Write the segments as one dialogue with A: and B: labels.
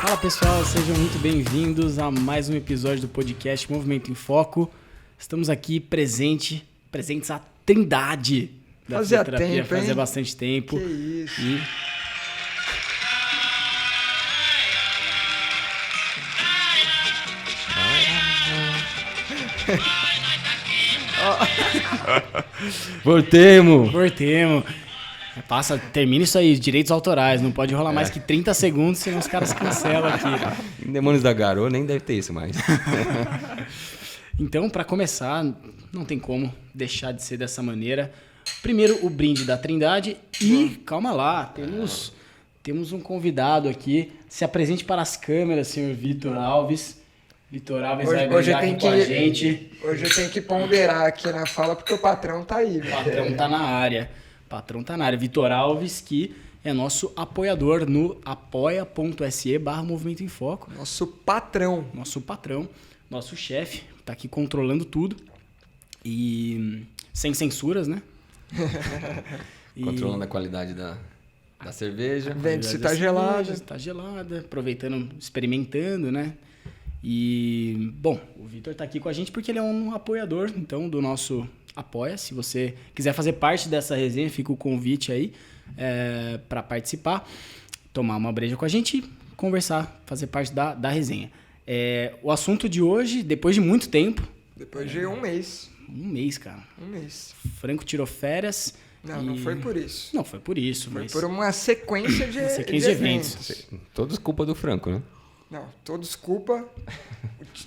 A: Fala pessoal, sejam muito bem-vindos a mais um episódio do podcast Movimento em Foco. Estamos aqui presentes à Trindade da
B: Fazia
A: fisioterapia,
B: tempo,
A: fazia
B: hein?
A: bastante tempo.
B: Que isso.
C: Voltemos!
A: Termina isso aí, direitos autorais, não pode rolar mais que 30 segundos, senão os caras cancelam aqui.
C: Demônios da Garoa nem deve ter isso mais.
A: Então, para começar, não tem como deixar de ser dessa maneira. Primeiro, o brinde da Trindade e, calma lá, temos um convidado aqui. Se apresente para as câmeras, senhor Vitor Alves. Vitor Alves vai brincar aqui com a gente.
B: Hoje eu tenho que ponderar aqui na fala, porque o patrão tá aí.
A: O patrão tá na área. Vitor Alves, que é nosso apoiador no apoia.se/Movimento em Foco.
B: Nosso patrão.
A: Nosso patrão, nosso chefe, tá aqui controlando tudo. E sem censuras, né?
C: Controlando a qualidade da cerveja.
B: Vendo se tá gelada.
A: Se tá gelada, aproveitando, experimentando, né? E, bom, o Vitor tá aqui com a gente porque ele é um apoiador, então, do nosso Apoia. Se você quiser fazer parte dessa resenha, fica o convite aí para participar, tomar uma breja com a gente e conversar, fazer parte da resenha. O assunto de hoje, depois de muito tempo...
B: Depois de um mês.
A: Um mês, cara.
B: Um mês.
A: Franco tirou férias.
B: Não foi por isso.
A: Não foi por isso,
B: Foi
A: mas...
B: por uma sequência de eventos.
C: Todos culpa do Franco, né?
B: Não, todos culpa.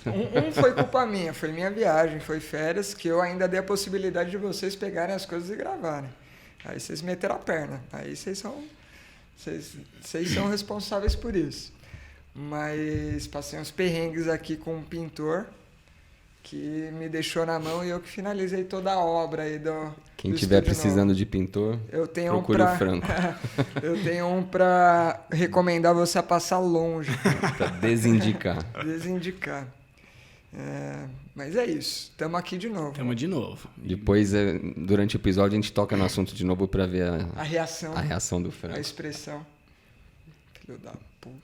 B: Um foi culpa minha, foi minha viagem, foi férias, que eu ainda dei a possibilidade de vocês pegarem as coisas e gravarem. Aí vocês meteram a perna. Aí vocês são responsáveis por isso. Mas passei uns perrengues aqui com um pintor que me deixou na mão e eu que finalizei toda a obra aí do
C: Quem estiver precisando
B: novo.
C: de pintor,
B: eu tenho
C: procure o Franco.
B: Eu tenho um pra recomendar você a passar longe.
C: Pra desindicar.
B: Desindicar. Mas é isso. Estamos aqui de novo.
A: Estamos de novo.
C: Depois, durante o episódio, a gente toca no assunto de novo pra ver
B: A reação
C: do Franco.
B: A expressão. Filho da puta.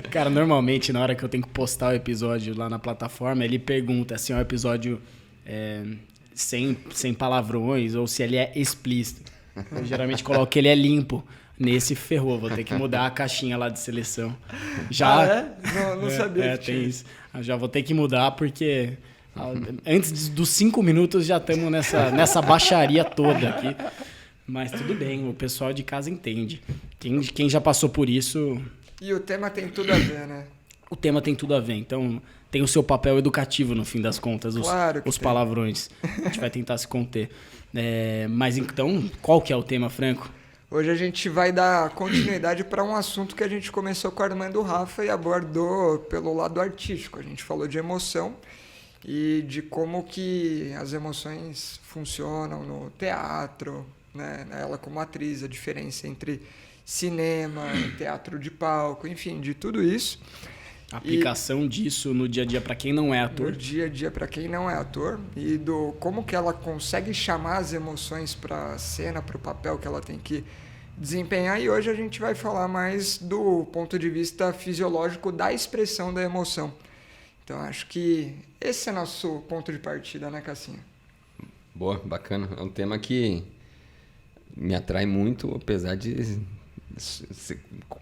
A: Cara, normalmente, na hora que eu tenho que postar o episódio lá na plataforma, ele pergunta se é um episódio sem palavrões ou se ele é explícito. Eu geralmente coloco que ele é limpo. Nesse ferrou, vou ter que mudar a caixinha lá de seleção. Já,
B: Não sabia que tinha.
A: Tem isso. Já vou ter que mudar porque antes dos 5 minutos já estamos nessa baixaria toda aqui. Mas tudo bem, o pessoal de casa entende. Quem já passou por isso...
B: E o tema tem tudo a ver, né?
A: O tema tem tudo a ver, então tem o seu papel educativo no fim das contas, os palavrões. A gente vai tentar se conter. Mas então, qual que é o tema, Franco?
B: Hoje a gente vai dar continuidade para um assunto que a gente começou com o Armando Rafa e abordou pelo lado artístico. A gente falou de emoção e de como que as emoções funcionam no teatro, né? Ela como atriz, a diferença entre cinema, teatro de palco, enfim, de tudo isso.
A: A aplicação disso no dia a dia para quem não é ator.
B: No dia a dia para quem não é ator e do como que ela consegue chamar as emoções para a cena, para o papel que ela tem que desempenhar. E hoje a gente vai falar mais do ponto de vista fisiológico da expressão da emoção. Então acho que esse é nosso ponto de partida, né, Cassinha?
C: Boa, bacana. É um tema que me atrai muito, apesar de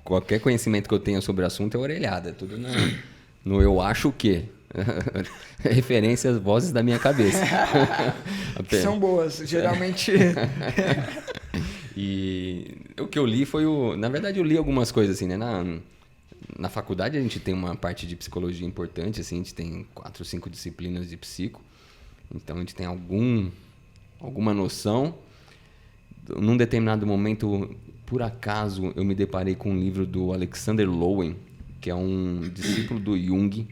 C: qualquer conhecimento que eu tenha sobre o assunto é orelhada. É tudo no eu acho o quê? Referências, vozes da minha cabeça.
B: São boas, geralmente.
C: E o que eu li foi na verdade eu li algumas coisas assim, né? Na faculdade a gente tem uma parte de psicologia importante, assim, a gente tem 4 ou 5 disciplinas de psico. Então a gente tem alguma noção. Num determinado momento, por acaso, eu me deparei com um livro do Alexander Lowen, que é um discípulo do Jung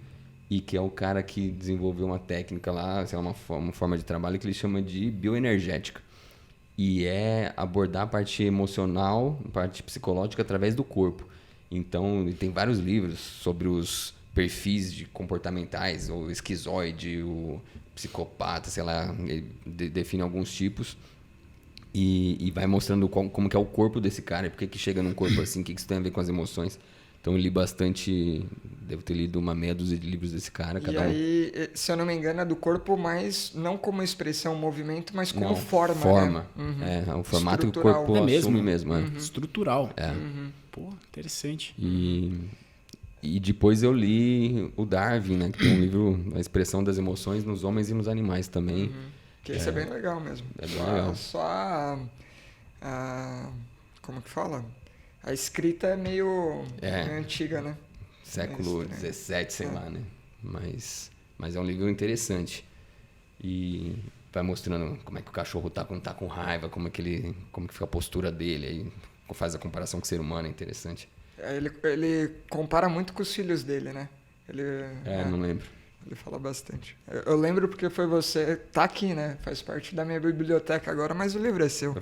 C: e que é o cara que desenvolveu uma técnica lá, sei lá, uma forma de trabalho que ele chama de bioenergética. E é abordar a parte emocional, a parte psicológica através do corpo. Então, tem vários livros sobre os perfis comportamentais, o esquizoide, o psicopata, sei lá, ele define alguns tipos. e vai mostrando como que é o corpo desse cara, por que chega num corpo assim, o que isso tem a ver com as emoções. Então eu li bastante, devo ter lido uma meia dúzia de livros desse cara.
B: E aí, se eu não me engano, é do corpo mais, não como expressão, movimento, mas como forma.
C: Forma,
B: né?
C: É o formato que o
B: Estrutural.
C: corpo
A: É
C: assume
A: mesmo?
C: mesmo.
A: Estrutural.
C: É.
A: Pô, interessante.
C: E depois eu li o Darwin, né? Que tem um livro, A Expressão das Emoções nos Homens e nos Animais também.
B: Que esse é bem legal mesmo.
C: É bem legal.
B: Só como que fala? A escrita é meio antiga, né?
C: Século XVII, sei lá, né? Mas é um livro interessante. E vai mostrando como é que o cachorro tá quando tá com raiva, como que fica a postura dele. Aí faz a comparação com o ser humano, é interessante.
B: Ele compara muito com os filhos dele, né?
C: Não lembro.
B: Ele fala bastante. Eu lembro porque foi você... Tá aqui, né? Faz parte da minha biblioteca agora, mas o livro é seu.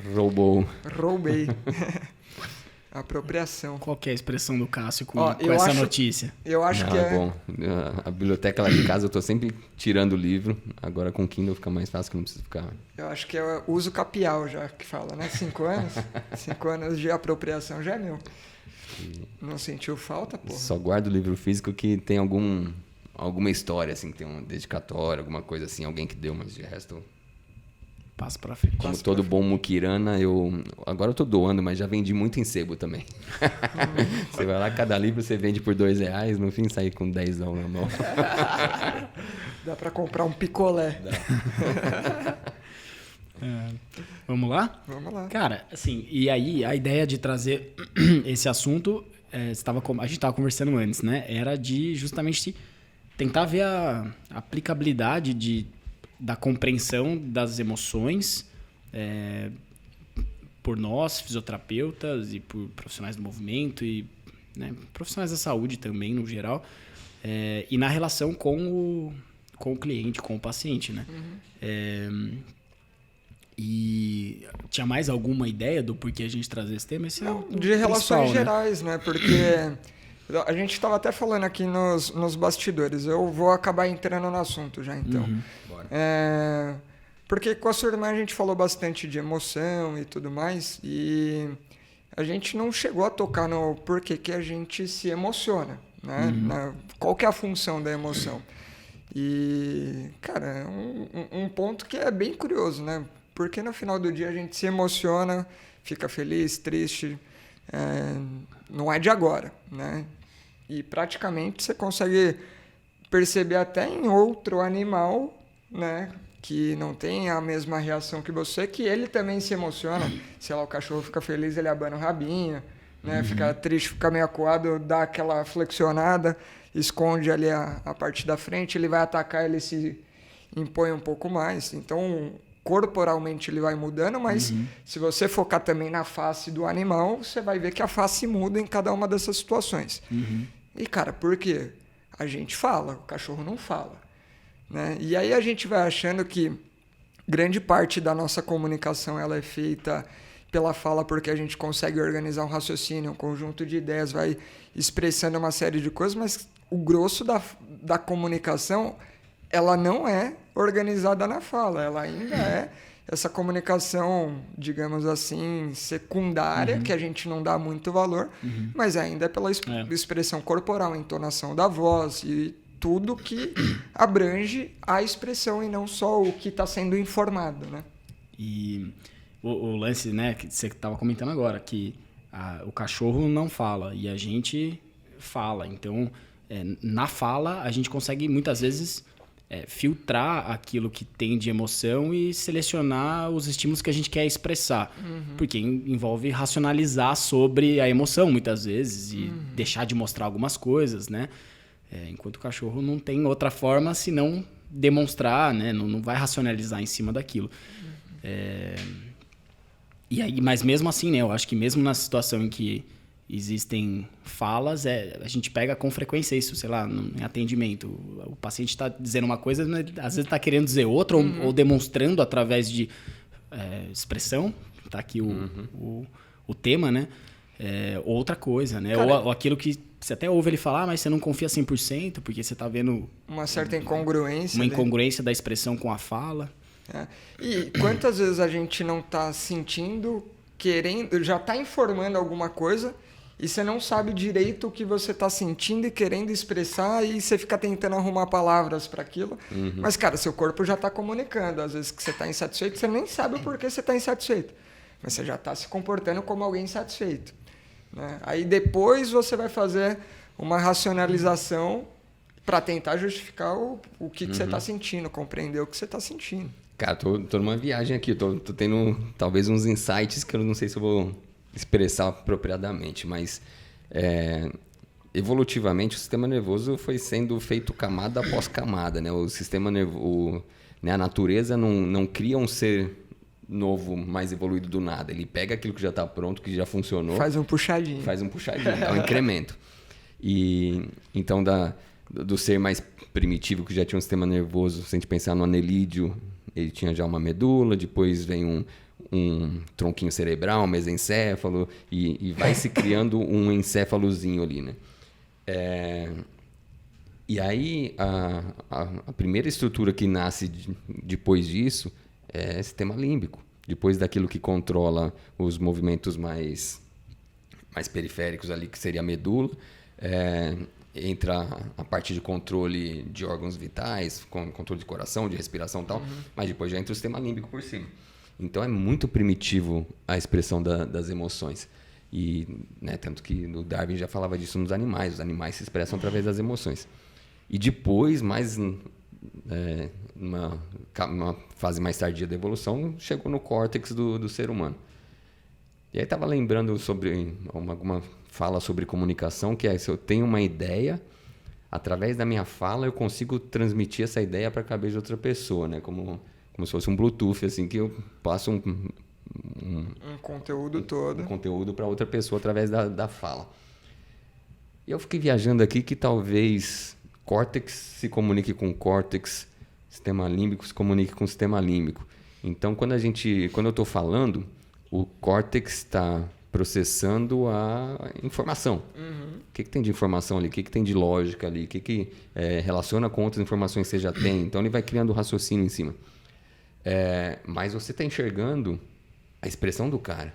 B: Roubei. Apropriação.
A: Qual que é a expressão do Cássio com
B: eu
A: essa
B: acho-
A: notícia?
B: Eu acho que é...
C: Bom, a biblioteca lá de casa eu tô sempre tirando o livro. Agora com o Kindle fica mais fácil, que eu não preciso ficar...
B: Eu acho que é uso capial já que fala, né? 5 anos. 5 anos de apropriação já é meu. Não sentiu falta, porra?
C: Só guardo o livro físico que tem alguma história, assim, que tem um dedicatório, alguma coisa assim, alguém que deu, mas de resto...
A: Passa pra frente.
C: Como todo bom muquirana, agora eu tô doando, mas já vendi muito em sebo também. Você vai lá, cada livro você vende por R$2, no fim sai com 10 na mão.
B: Dá pra comprar um picolé.
A: Vamos lá?
B: Vamos lá.
A: Cara, assim, e aí a ideia de trazer esse assunto, a gente estava conversando antes, né? Era de justamente tentar ver a aplicabilidade da compreensão das emoções por nós, fisioterapeutas, e por profissionais do movimento, e profissionais da saúde também, no geral, e na relação com o cliente, com o paciente, né? E tinha mais alguma ideia do porquê a gente trazer esse tema? Esse é o
B: De relações
A: principal,
B: gerais, né? Porque a gente estava até falando aqui nos bastidores. Eu vou acabar entrando no assunto já, então.
C: Bora.
B: Porque com a sua irmã a gente falou bastante de emoção e tudo mais. E a gente não chegou a tocar no porquê que a gente se emociona, né? Qual que é a função da emoção? E, cara, é um ponto que é bem curioso, né? Porque no final do dia a gente se emociona, fica feliz, triste, não é de agora, né? E praticamente você consegue perceber até em outro animal, né? Que não tem a mesma reação que você, que ele também se emociona. Sei lá, o cachorro fica feliz, ele abana o rabinho, né? Fica triste, fica meio acuado, dá aquela flexionada, esconde ali a parte da frente, ele vai atacar, ele se impõe um pouco mais. Então, corporalmente ele vai mudando, mas se você focar também na face do animal, você vai ver que a face muda em cada uma dessas situações. E, cara, por quê? A gente fala, o cachorro não fala, né? E aí a gente vai achando que grande parte da nossa comunicação ela é feita pela fala, porque a gente consegue organizar um raciocínio, um conjunto de ideias, vai expressando uma série de coisas, mas o grosso da comunicação, ela não é organizada na fala, ela ainda é essa comunicação, digamos assim, secundária, que a gente não dá muito valor, mas ainda é pela expressão corporal, entonação da voz e tudo que abrange a expressão e não só o que está sendo informado, né?
A: E o lance, né, que você estava comentando agora, que o cachorro não fala e a gente fala. Então, na fala, a gente consegue muitas vezes filtrar aquilo que tem de emoção e selecionar os estímulos que a gente quer expressar. Porque envolve racionalizar sobre a emoção, muitas vezes, e deixar de mostrar algumas coisas, né? Enquanto o cachorro não tem outra forma senão demonstrar, né? Não vai racionalizar em cima daquilo. E aí, mas mesmo assim, né? Eu acho que mesmo na situação em que existem falas, a gente pega com frequência isso, sei lá, em atendimento. O paciente está dizendo uma coisa, mas às vezes está querendo dizer outra, ou demonstrando através de expressão. Está aqui o tema, né? Outra coisa, né?
B: Cara,
A: ou aquilo que você até ouve ele falar, mas você não confia 100%, porque você está vendo
B: uma certa incongruência.
A: uma incongruência da expressão com a fala.
B: né? E quantas vezes a gente não está sentindo, querendo, já está informando alguma coisa e você não sabe direito o que você está sentindo e querendo expressar e você fica tentando arrumar palavras para aquilo. Mas, cara, seu corpo já está comunicando. Às vezes que você está insatisfeito, você nem sabe o porquê você está insatisfeito. Mas você já está se comportando como alguém insatisfeito, né? Aí depois você vai fazer uma racionalização para tentar justificar o que você está sentindo, compreender o que você está sentindo.
C: Cara, tô numa viagem aqui, tô tendo talvez uns insights que eu não sei se eu vou expressar apropriadamente, mas evolutivamente o sistema nervoso foi sendo feito camada após camada, né? O sistema nervoso, né? A natureza não cria um ser novo, mais evoluído do nada. Ele pega aquilo que já está pronto, que já funcionou.
B: Faz um puxadinho,
C: dá um incremento. E então do ser mais primitivo, que já tinha um sistema nervoso, se a gente pensar no anelídeo, ele tinha já uma medula, depois vem um tronquinho cerebral, um mesencéfalo, e vai se criando um encéfalozinho ali, né? E aí, a primeira estrutura que nasce depois disso é sistema límbico. Depois daquilo que controla os movimentos mais periféricos ali, que seria a medula, entra a parte de controle de órgãos vitais, controle de coração, de respiração e tal, mas depois já entra o sistema límbico por cima. Então é muito primitivo a expressão das emoções. E, né, tanto que o Darwin já falava disso nos animais. Os animais se expressam através das emoções. E depois, numa fase mais tardia da evolução, chegou no córtex do ser humano. E aí estava lembrando sobre alguma fala sobre comunicação, que é se eu tenho uma ideia, através da minha fala eu consigo transmitir essa ideia para a cabeça de outra pessoa, né? Como se fosse um Bluetooth, assim, que eu passo um
B: conteúdo todo.
C: Um conteúdo para outra pessoa através da fala. E eu fiquei viajando aqui que talvez córtex se comunique com córtex, sistema límbico se comunique com sistema límbico. Então, quando eu estou falando, o córtex está processando a informação. O que tem de informação ali? O que tem de lógica ali? O que relaciona com outras informações que você já tem? Então, ele vai criando raciocínio em cima. Mas você está enxergando a expressão do cara.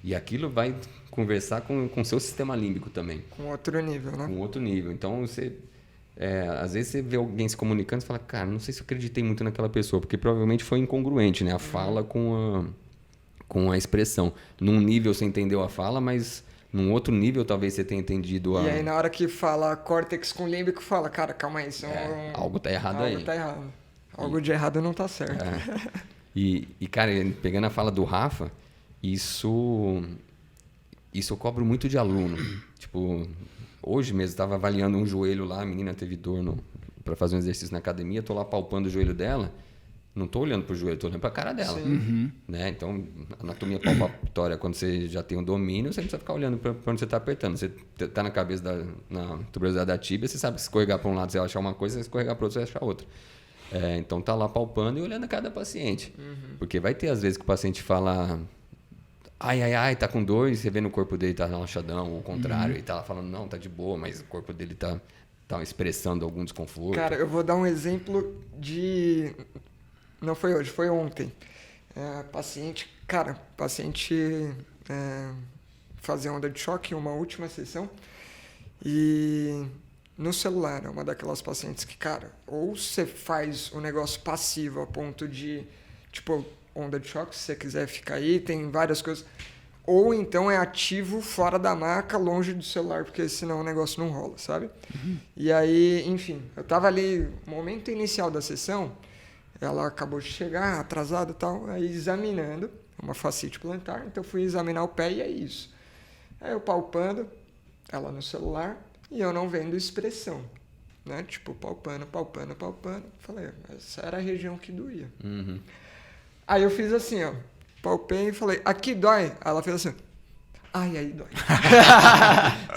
C: E aquilo vai conversar com o seu sistema límbico também.
B: Com outro nível, né?
C: Com outro nível. Então, às vezes você vê alguém se comunicando e fala, cara, não sei se eu acreditei muito naquela pessoa, porque provavelmente foi incongruente, né? A fala com a expressão. Num nível você entendeu a fala, mas num outro nível talvez você tenha entendido
B: E aí na hora que fala córtex com límbico, fala, cara, calma aí,
C: algo tá errado aí.
B: Algo tá errado. Algo de errado não tá certo.
C: E, cara, pegando a fala do Rafa, isso eu cobro muito de aluno. Tipo, hoje mesmo estava avaliando um joelho lá, a menina teve dor para fazer um exercício na academia, tô lá palpando o joelho dela, não tô olhando pro joelho, tô olhando pra cara dela. Né? Então, anatomia palpatória, quando você já tem um domínio, você não precisa ficar olhando para onde você tá apertando. Você tá na cabeça na tuberosidade da tíbia, você sabe que se escorregar para um lado você vai achar uma coisa, se escorregar para outro você vai achar outra. Então tá lá palpando e olhando a cada paciente. Porque vai ter às vezes que o paciente fala, ai, tá com dor, e você vê no corpo dele tá relaxadão, ou o contrário, ele tá lá falando, não, tá de boa, mas o corpo dele tá expressando algum desconforto.
B: Cara, eu vou dar um exemplo de... Não foi hoje, foi ontem. Paciente fazia onda de choque em uma última sessão e no celular é uma daquelas pacientes que, cara, ou você faz o negócio passivo a ponto de, tipo, onda de choque, se você quiser ficar aí, tem várias coisas, ou então é ativo fora da maca, longe do celular, porque senão o negócio não rola, sabe? E aí, enfim, eu tava ali, momento inicial da sessão, ela acabou de chegar, atrasada e tal, aí examinando, uma fascite plantar, então eu fui examinar o pé e é isso. Aí eu palpando, ela no celular, e eu não vendo expressão, né? Tipo, palpando. Falei, essa era a região que doía. Aí eu fiz assim, ó, palpei e falei, aqui dói? Aí ela fez assim, aí dói.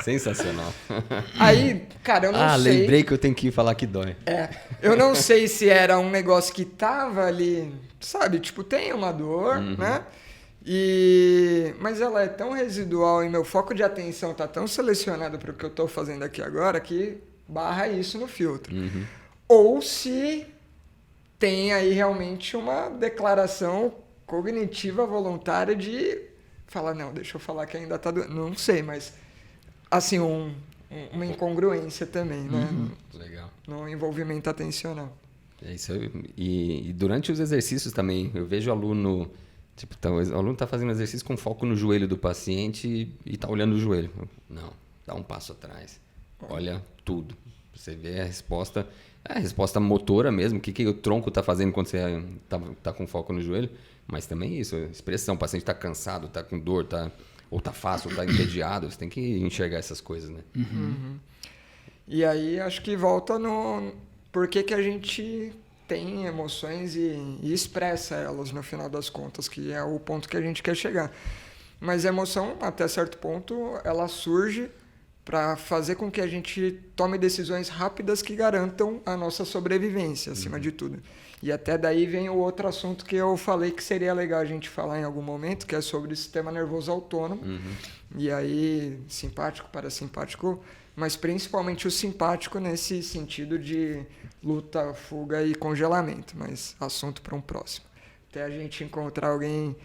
C: Sensacional.
B: Aí, cara, eu não sei...
C: lembrei que eu tenho que falar que dói.
B: Eu não sei se era um negócio que tava ali, sabe? Tipo, tem uma dor, né? Mas ela é tão residual e meu foco de atenção tá tão selecionado para o que eu tô fazendo aqui agora que barra isso no filtro. Ou se tem aí realmente uma declaração cognitiva voluntária de falar, não, deixa eu falar que ainda tá doendo. Não sei, mas assim, uma incongruência também, né?
C: Legal.
B: No envolvimento atencional.
C: É isso aí. E durante os exercícios também, eu vejo o aluno, tipo, o aluno está fazendo exercício com foco no joelho do paciente e está olhando o joelho. Não, dá um passo atrás. Olha tudo. Você vê a resposta motora mesmo, o que o tronco está fazendo quando você está com foco no joelho, mas também isso, a expressão, o paciente está cansado, está com dor, ou está fácil, ou está entediado, você tem que enxergar essas coisas, né?
B: E aí acho que volta no por que a gente tem emoções e expressa elas no final das contas, que é o ponto que a gente quer chegar. Mas a emoção, até certo ponto, ela surge para fazer com que a gente tome decisões rápidas que garantam a nossa sobrevivência, acima de tudo. E até daí vem o outro assunto que eu falei que seria legal a gente falar em algum momento, que é sobre o sistema nervoso autônomo. E aí, simpático, parasimpático, mas principalmente o simpático nesse sentido de luta, fuga e congelamento. Mas assunto para um próximo. Até a gente encontrar alguém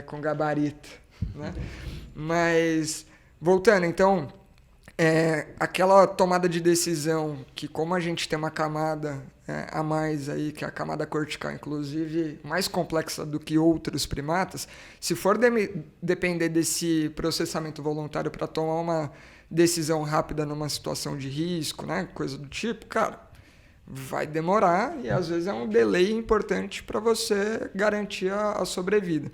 B: com gabarito, né? Mas, voltando, então... aquela tomada de decisão que, como a gente tem uma camada a mais aí, que é a camada cortical, inclusive mais complexa do que outros primatas, se for depender desse processamento voluntário para tomar uma decisão rápida numa situação de risco, né, coisa do tipo, cara, vai demorar e às vezes é um delay importante para você garantir a sobrevida.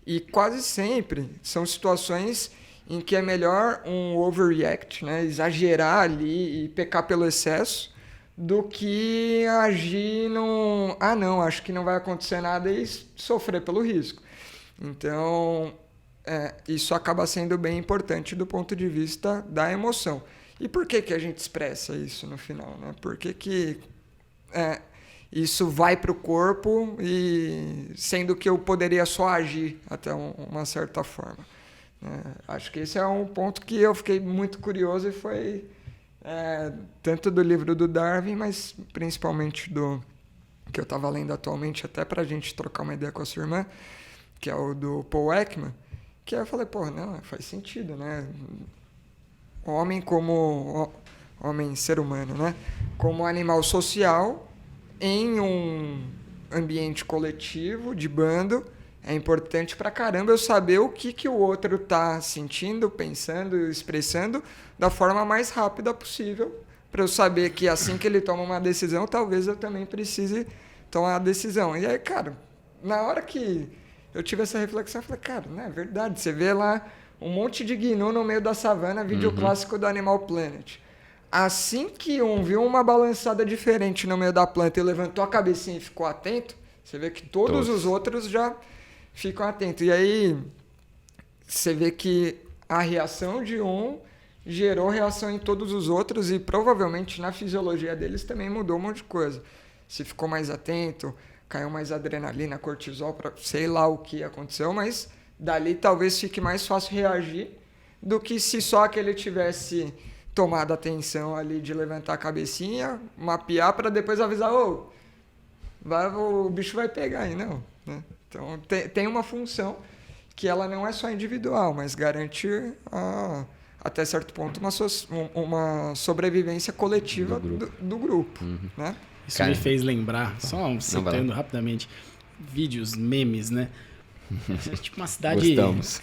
B: E quase sempre são situações em que é melhor um overreact, né? Exagerar ali e pecar pelo excesso, do que agir num... não, acho que não vai acontecer nada e sofrer pelo risco. Então, isso acaba sendo bem importante do ponto de vista da emoção. E por que a gente expressa isso no final, né? Por que isso vai para o corpo, e sendo que eu poderia só agir até uma certa forma? Acho que esse é um ponto que eu fiquei muito curioso e foi tanto do livro do Darwin, mas principalmente do que eu estava lendo atualmente, até para a gente trocar uma ideia com a sua irmã, que é o do Paul Ekman, que eu falei, não, faz sentido, né? O homem como homem, ser humano, né? Como animal social em um ambiente coletivo, de bando. É importante pra caramba eu saber o que o outro tá sentindo, pensando, expressando da forma mais rápida possível, para eu saber que assim que ele toma uma decisão, talvez eu também precise tomar a decisão. E aí, cara, na hora que eu tive essa reflexão, eu falei, cara, não é verdade. Você vê lá um monte de gnu no meio da savana, vídeo clássico do Animal Planet. Assim que um viu uma balançada diferente no meio da planta e levantou a cabecinha e ficou atento, você vê que todos os outros já ficam atentos. E aí você vê que a reação de um gerou reação em todos os outros e provavelmente na fisiologia deles também mudou um monte de coisa. Se ficou mais atento, caiu mais adrenalina, cortisol, sei lá o que aconteceu, mas dali talvez fique mais fácil reagir do que se só aquele tivesse tomado atenção ali de levantar a cabecinha, mapear para depois avisar, o bicho vai pegar aí, não, né? Então, tem uma função que ela não é só individual, mas garante, até certo ponto, uma sobrevivência coletiva do grupo. Né?
A: Isso me fez lembrar, só citando rapidamente, vídeos, memes, né? É tipo uma cidade...
C: Gostamos.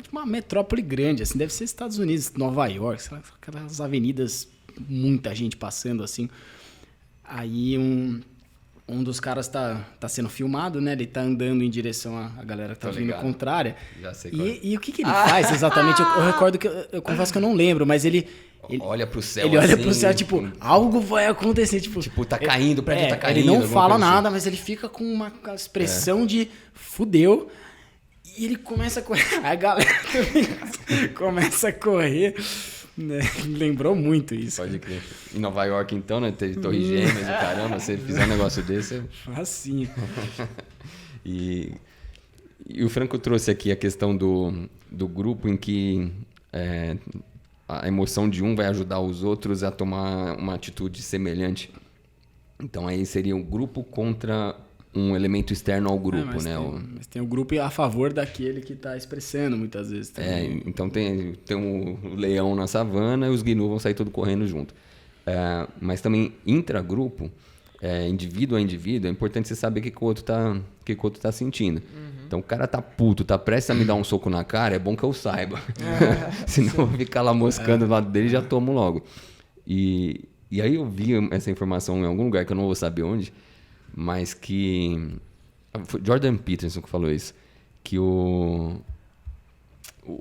A: Tipo uma metrópole grande, assim, deve ser Estados Unidos, Nova York, sei lá, aquelas avenidas, muita gente passando, assim. Aí um dos caras tá sendo filmado, né? Ele tá andando em direção à galera que tá vindo contrária.
C: Já sei
A: e o que ele faz exatamente? Eu recordo que eu confesso que eu não lembro, mas ele
C: olha pro céu.
A: Ele olha pro céu, tipo, algo vai acontecer. Tipo,
C: tá caindo, o prédio tá caindo.
A: Ele não fala nada, mas ele fica com uma expressão de fudeu. E ele começa a correr. A galera também começa a correr. Né? Lembrou muito isso.
C: Pode crer. Em Nova York, então, né? Teve Torre Gêmeas e caramba, se ele fizer um negócio desse...
A: Facinho.
C: E o Franco trouxe aqui a questão do grupo em que a emoção de um vai ajudar os outros a tomar uma atitude semelhante. Então aí seria um grupo contra um elemento externo ao grupo, né?
A: Mas tem o grupo a favor daquele que está expressando muitas vezes também.
C: Então tem o leão na savana e os gnu vão sair tudo correndo junto. Mas também intragrupo, indivíduo a indivíduo, é importante você saber o que o outro tá sentindo. Então o cara tá puto, tá prestes a me dar um soco na cara, é bom que eu saiba. Senão eu vou ficar lá moscando do lado dele e já tomo logo. E aí eu vi essa informação em algum lugar que eu não vou saber onde, mas que... Foi Jordan Peterson que falou isso. Que o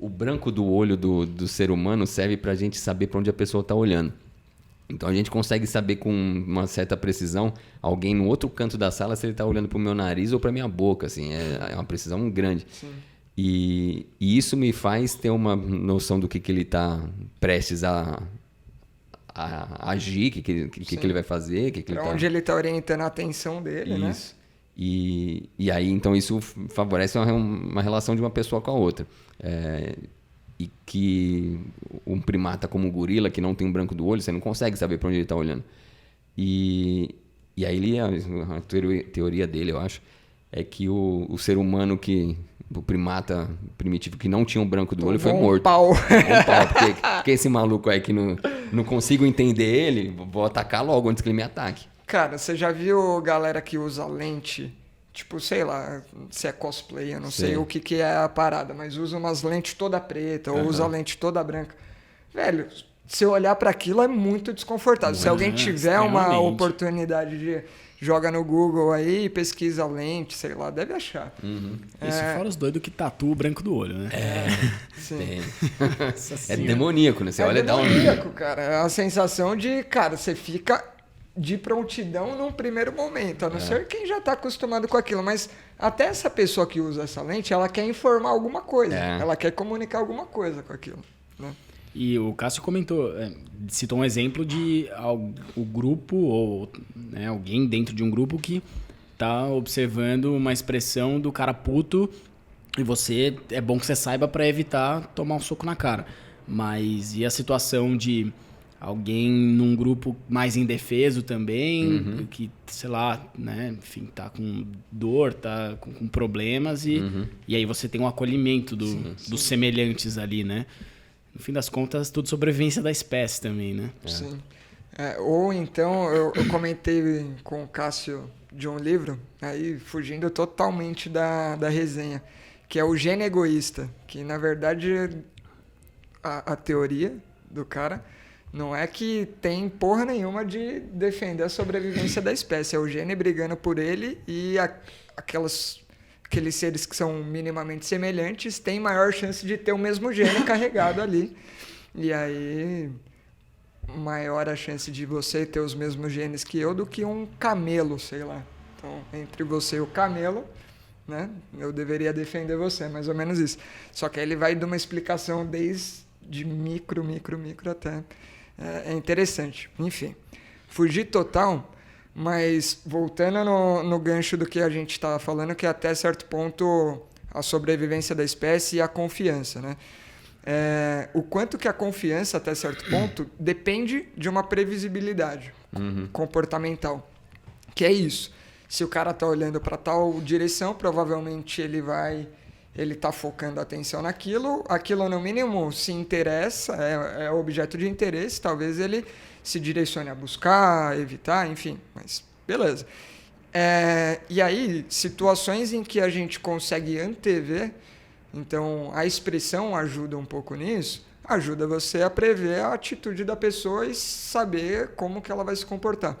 C: branco do olho do ser humano serve pra gente saber pra onde a pessoa tá olhando. Então a gente consegue saber com uma certa precisão alguém no outro canto da sala se ele tá olhando pro meu nariz ou pra minha boca, assim. É uma precisão grande. Sim. E isso me faz ter uma noção do que ele tá prestes a agir, o que ele vai fazer.
B: Onde ele está orientando a atenção dele, né?
C: Isso. E aí, então, isso favorece uma relação de uma pessoa com a outra. E que um primata como o gorila, que não tem um branco do olho, você não consegue saber para onde ele está olhando. E aí, a teoria dele, eu acho, é que o ser humano o primata primitivo que não tinha um branco do olho foi morto. Um pau, porque esse maluco aí que não consigo entender ele, vou atacar logo antes que ele me ataque.
B: Cara, você já viu galera que usa lente, tipo, sei lá, se é cosplay, eu não sei o que é a parada, mas usa umas lentes toda preta ou usa lente toda branca. Velho, se eu olhar para aquilo é muito desconfortável. Se alguém tiver uma oportunidade de... Joga no Google aí, pesquisa lente, sei lá, deve achar.
A: Isso fora os doidos que tatuam o branco do olho, né?
B: Sim.
C: É demoníaco, né? Você olha e dá um...
B: É demoníaco, cara. É a sensação de, cara, você fica de prontidão num primeiro momento, a não ser quem já tá acostumado com aquilo. Mas até essa pessoa que usa essa lente, ela quer informar alguma coisa. Ela quer comunicar alguma coisa com aquilo, né?
A: E o Cássio comentou, citou um exemplo de o grupo ou alguém dentro de um grupo que tá observando uma expressão do cara puto e é bom que você saiba para evitar tomar um soco na cara. Mas e a situação de alguém num grupo mais indefeso também, que, sei lá, né, enfim, tá com dor, tá com problemas e aí você tem um acolhimento dos semelhantes ali, né? No fim das contas, tudo sobrevivência da espécie também, né?
B: Sim. Ou então, eu comentei com o Cássio de um livro, aí fugindo totalmente da resenha, que é o Gene Egoísta, que na verdade a teoria do cara não é que tem porra nenhuma de defender a sobrevivência da espécie, é o gene brigando por ele e aqueles seres que são minimamente semelhantes têm maior chance de ter o mesmo gene carregado ali. E aí, maior a chance de você ter os mesmos genes que eu do que um camelo, sei lá. Então, entre você e o camelo, né, eu deveria defender você, mais ou menos isso. Só que aí ele vai de uma explicação desde micro até... É interessante. Enfim, fugir total... Mas voltando no gancho do que a gente estava falando, que é até certo ponto a sobrevivência da espécie e a confiança, né? O quanto que a confiança, até certo ponto, depende de uma previsibilidade comportamental. Que é isso. Se o cara está olhando para tal direção, provavelmente ele está focando a atenção naquilo. Aquilo, no mínimo, se interessa, é objeto de interesse. Talvez ele se direcione a buscar, evitar, enfim, mas beleza. E aí, situações em que a gente consegue antever, então a expressão ajuda um pouco nisso, ajuda você a prever a atitude da pessoa e saber como que ela vai se comportar.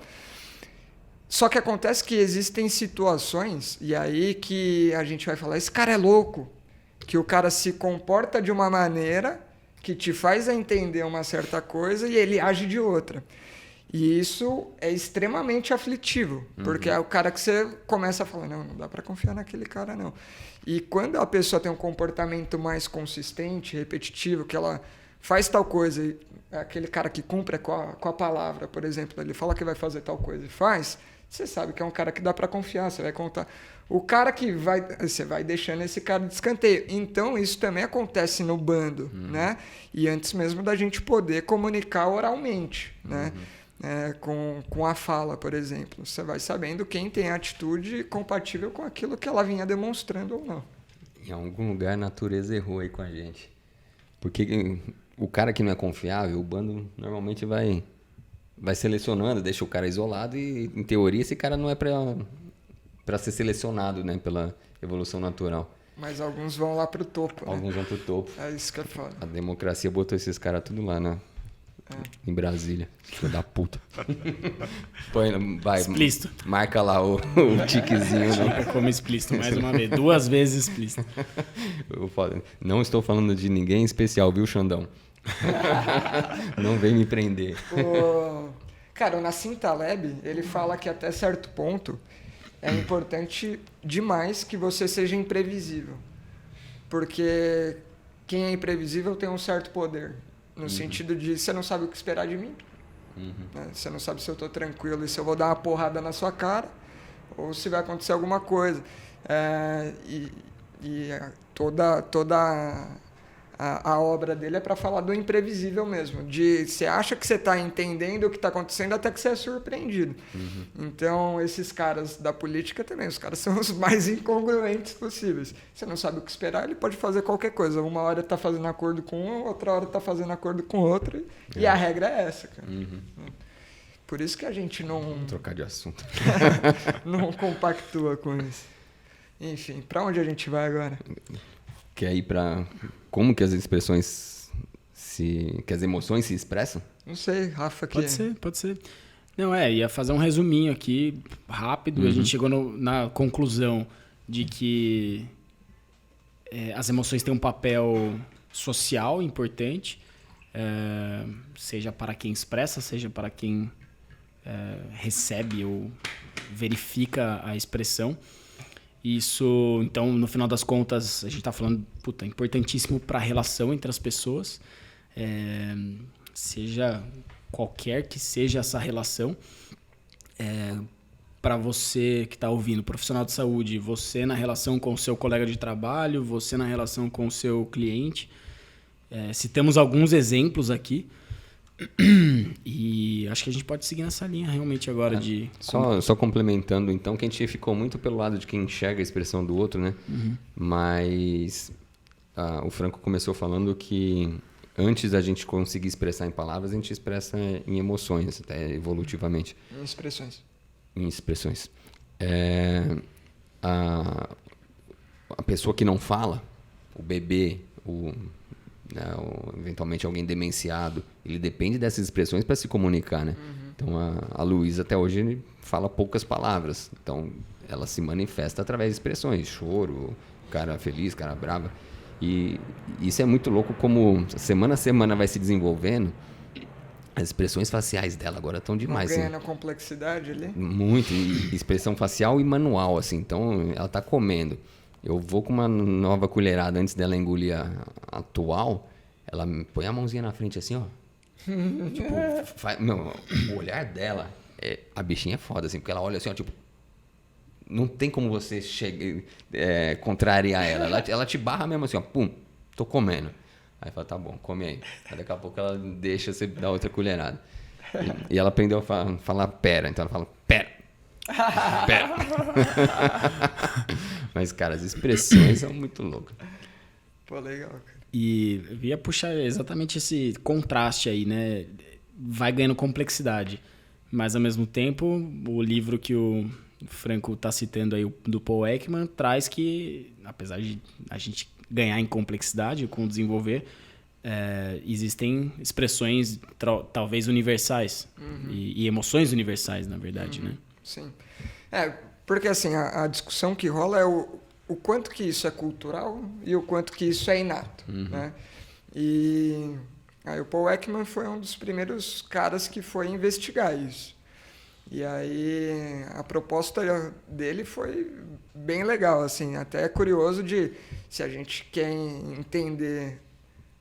B: Só que acontece que existem situações, e aí que a gente vai falar, esse cara é louco, que o cara se comporta de uma maneira que te faz entender uma certa coisa e ele age de outra. E isso é extremamente aflitivo, porque é o cara que você começa a falar, não dá para confiar naquele cara, não. E quando a pessoa tem um comportamento mais consistente, repetitivo, que ela faz tal coisa, aquele cara que cumpre com a palavra, por exemplo, ele fala que vai fazer tal coisa e faz, você sabe que é um cara que dá para confiar, você vai contar. O cara que você vai deixando esse cara de escanteio. Então, isso também acontece no bando, né? E antes mesmo da gente poder comunicar oralmente, né? com a fala, por exemplo. Você vai sabendo quem tem atitude compatível com aquilo que ela vinha demonstrando ou não.
C: Em algum lugar a natureza errou aí com a gente. Porque o cara que não é confiável, o bando normalmente vai selecionando, deixa o cara isolado e, em teoria, esse cara não é para ser selecionado, né, pela evolução natural.
B: Mas alguns vão lá pro topo, né?
C: Alguns vão pro topo.
B: É isso que é foda.
C: A democracia botou esses caras tudo lá, né? Em Brasília. Filho da puta. Vai,
A: Explícito.
C: marca lá o tiquezinho.
A: Fica como explícito, mais uma vez. 2 vezes explícito.
C: Não estou falando de ninguém especial, viu, Xandão? Não vem me prender.
B: Cara, o Nassim Taleb, ele fala que até certo ponto é importante demais que você seja imprevisível. Porque quem é imprevisível tem um certo poder. No sentido de você não sabe o que esperar de mim. Né? Você não sabe se eu estou tranquilo e se eu vou dar uma porrada na sua cara ou se vai acontecer alguma coisa. Toda a obra dele é para falar do imprevisível mesmo. De você acha que você está entendendo o que está acontecendo até que você é surpreendido. Então, esses caras da política também, os caras são os mais incongruentes possíveis. Você não sabe o que esperar, ele pode fazer qualquer coisa. Uma hora está fazendo acordo com um, outra hora está fazendo acordo com outro. E a regra é essa, cara. Por isso que a gente não...
C: Vou trocar de assunto.
B: não compactua com isso. Enfim, para onde a gente vai agora?
C: Quer ir para como que as expressões que as emoções se expressam?
B: Não sei, Rafa.
A: Pode ser. Não, ia fazer um resuminho aqui, rápido. A gente chegou na conclusão de que as emoções têm um papel social importante, seja para quem expressa, seja para quem recebe ou verifica a expressão. Isso, então, no final das contas, a gente está falando, importantíssimo para a relação entre as pessoas, seja qualquer que seja essa relação. Para você que está ouvindo, profissional de saúde, você na relação com o seu colega de trabalho, você na relação com o seu cliente. Citamos alguns exemplos aqui. E acho que a gente pode seguir nessa linha realmente agora de...
C: Só complementando, então, que a gente ficou muito pelo lado de quem enxerga a expressão do outro, né? Mas o Franco começou falando que antes da gente conseguir expressar em palavras, a gente expressa em emoções, até evolutivamente. Em expressões. A pessoa que não fala, o bebê, ou eventualmente alguém demenciado, ele depende dessas expressões para se comunicar, né? Então a Luísa até hoje fala poucas palavras, então ela se manifesta através de expressões, choro, cara feliz, cara brava, e isso é muito louco como semana a semana vai se desenvolvendo. As expressões faciais dela agora estão demais.
B: Ganhando complexidade ali?
C: Muito, expressão facial e manual, assim. Então, ela tá comendo. Eu vou com uma nova colherada antes dela engolir a atual, ela põe a mãozinha na frente assim, ó. O olhar dela, a bichinha é foda, assim, porque ela olha assim, ó, tipo, não tem como você contrariar ela. Ela te barra mesmo assim, ó, pum, tô comendo. Aí fala, tá bom, come aí. Aí daqui a pouco ela deixa você dar outra colherada. E ela aprendeu a falar pera, então ela fala, pera. Pera. Mas, cara, as expressões são muito loucas.
B: Pô, legal, cara.
A: E eu ia puxar exatamente esse contraste aí, né? Vai ganhando complexidade. Mas, ao mesmo tempo, o livro que o Franco está citando aí, do Paul Ekman, traz que, apesar de a gente ganhar em complexidade com o desenvolver, existem expressões talvez universais e emoções universais, na verdade, né?
B: Sim. Porque assim, a discussão que rola é o quanto que isso é cultural e o quanto que isso é inato, né? E aí o Paul Ekman foi um dos primeiros caras que foi investigar isso. E aí a proposta dele foi bem legal, assim, até é curioso se a gente quer entender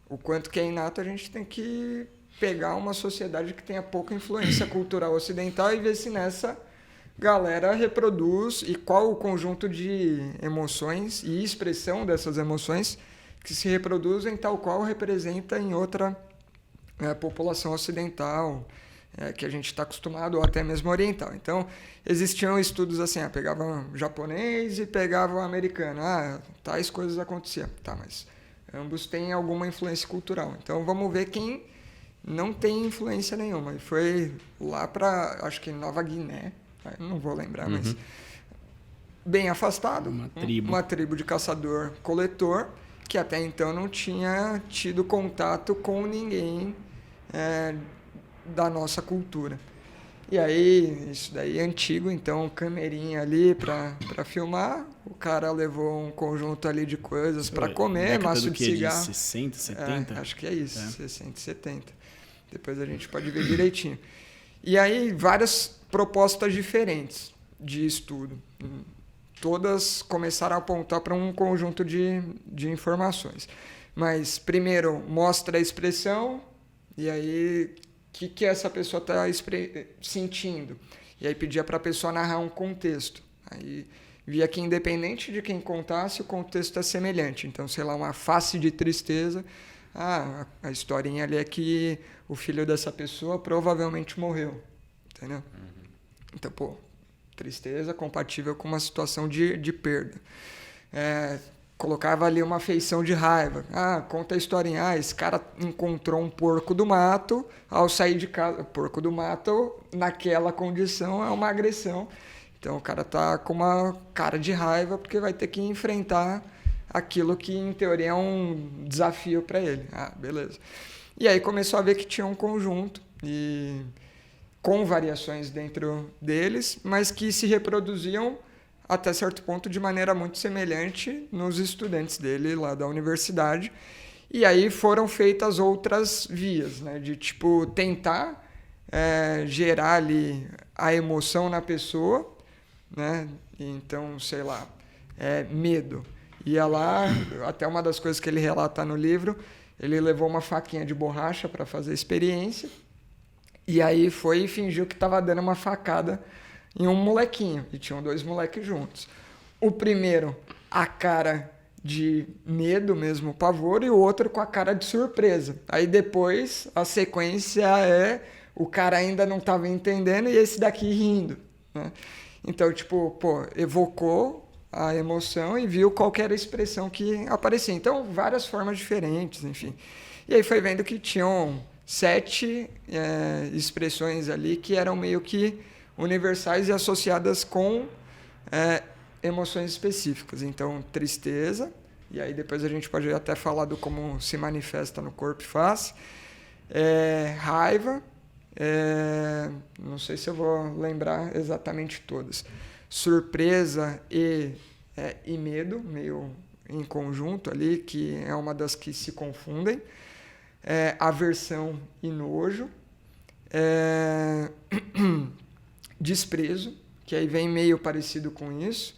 B: o quanto que é inato, a gente tem que pegar uma sociedade que tenha pouca influência cultural ocidental e ver se nessa galera reproduz e qual o conjunto de emoções e expressão dessas emoções que se reproduzem tal qual representa em outra população ocidental, que a gente está acostumado, ou até mesmo oriental. Então, existiam estudos assim, pegavam japonês e pegavam americano. Tais coisas aconteciam. Tá, mas ambos têm alguma influência cultural. Então, vamos ver quem não tem influência nenhuma. E foi lá para, acho que Nova Guiné, não vou lembrar, mas bem afastado. Uma tribo de caçador-coletor, que até então não tinha tido contato com ninguém da nossa cultura. E aí, isso daí é antigo, então câmerinha ali para filmar, o cara levou um conjunto ali de coisas para comer, maço de cigarro.
A: De 60, 70?
B: Acho que é isso, 60, 70. Depois a gente pode ver direitinho. E aí, várias propostas diferentes de estudo. Todas começaram a apontar para um conjunto de informações. Mas, primeiro, mostra a expressão, e aí, o que essa pessoa está sentindo? E aí, pedia para a pessoa narrar um contexto. Aí, via que, independente de quem contasse, o contexto é semelhante. Então, sei lá, uma face de tristeza. A historinha ali é que o filho dessa pessoa provavelmente morreu. Entendeu? Então, tristeza compatível com uma situação de perda. Colocava ali uma feição de raiva. Conta a historinha. Esse cara encontrou um porco do mato ao sair de casa. O porco do mato, naquela condição, é uma agressão. Então, o cara tá com uma cara de raiva porque vai ter que enfrentar aquilo que, em teoria, é um desafio para ele. Beleza. E aí começou a ver que tinha um conjunto com variações dentro deles, mas que se reproduziam até certo ponto de maneira muito semelhante nos estudantes dele lá da universidade. E aí foram feitas outras vias, né, de tentar gerar ali a emoção na pessoa, né? Então, sei lá, medo. Ia lá, até uma das coisas que ele relata no livro, ele levou uma faquinha de borracha para fazer a experiência. E aí foi e fingiu que estava dando uma facada em um molequinho. E tinham 2 moleques juntos. O primeiro, a cara de medo mesmo, pavor, e o outro com a cara de surpresa. Aí depois, a sequência o cara ainda não estava entendendo e esse daqui rindo, né? Então, evocou a emoção e viu qual que era a expressão que aparecia. Então, várias formas diferentes, enfim. E aí foi vendo que tinham 7 expressões ali que eram meio que universais e associadas com emoções específicas. Então, tristeza, e aí depois a gente pode até falar do como se manifesta no corpo e face. Raiva, não sei se eu vou lembrar exatamente todas. Surpresa e medo, meio em conjunto ali, que é uma das que se confundem. Aversão e nojo. Desprezo, que aí vem meio parecido com isso.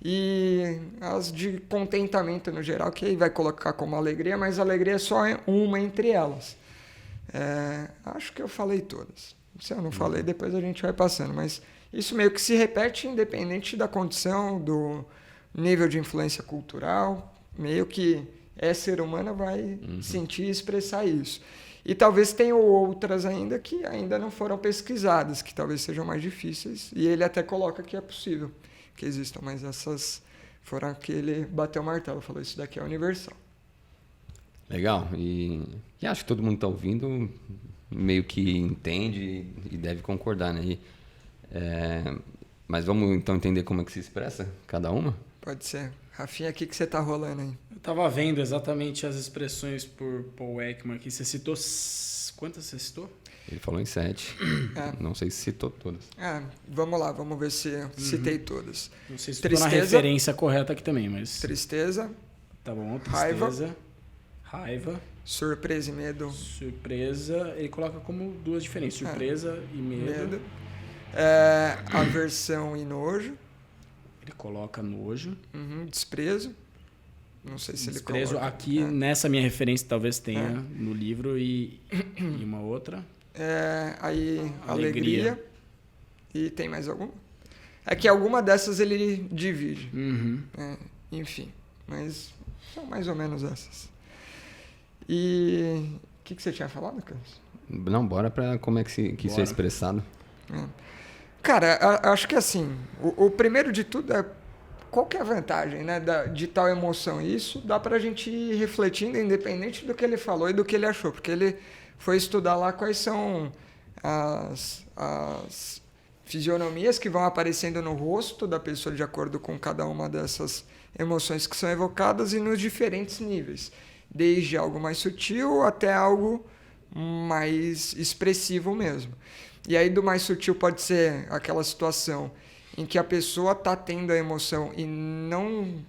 B: E as de contentamento no geral, que aí vai colocar como alegria, mas a alegria é só uma entre elas. Acho que eu falei todas. Se eu não falei, depois a gente vai passando, mas isso meio que se repete independente da condição, do nível de influência cultural, meio que ser humano vai sentir e expressar isso. E talvez tenham outras ainda que ainda não foram pesquisadas, que talvez sejam mais difíceis, e ele até coloca que é possível que existam, mas essas foram que ele bateu o martelo, falou, isso daqui é universal.
C: Legal, e acho que todo mundo está ouvindo, meio que entende e deve concordar, né? Mas vamos então entender como é que se expressa cada uma?
B: Pode ser. Rafinha, o que você tá rolando aí?
A: Eu tava vendo exatamente as expressões por Paul Ekman aqui. Você citou... Quantas você citou?
C: Ele falou em 7. Não sei se citou todas.
B: Vamos lá, vamos ver se eu citei todas.
A: Não sei se estou na referência correta aqui também, mas...
B: Tristeza.
A: Tá bom, tristeza. Raiva.
B: Surpresa e medo.
A: Surpresa, ele coloca como 2 diferentes. Surpresa e medo.
B: Aversão e nojo.
A: Ele coloca nojo.
B: Desprezo. Não sei se
A: desprezo,
B: ele coloca.
A: Aqui, nessa minha referência, talvez tenha no livro e uma outra.
B: Aí, alegria. E tem mais alguma? É que alguma dessas ele divide. Enfim, mas são mais ou menos essas. E o que você tinha falado, Carlos?
C: Não, bora pra como é que isso é expressado.
B: Cara, acho que assim, o primeiro de tudo é qual que é a vantagem, né, de tal emoção. E isso dá pra gente ir refletindo, independente do que ele falou e do que ele achou, porque ele foi estudar lá quais são as fisionomias que vão aparecendo no rosto da pessoa de acordo com cada uma dessas emoções que são evocadas e nos diferentes níveis, desde algo mais sutil até algo mais expressivo mesmo. E aí do mais sutil pode ser aquela situação em que a pessoa está tendo a emoção e não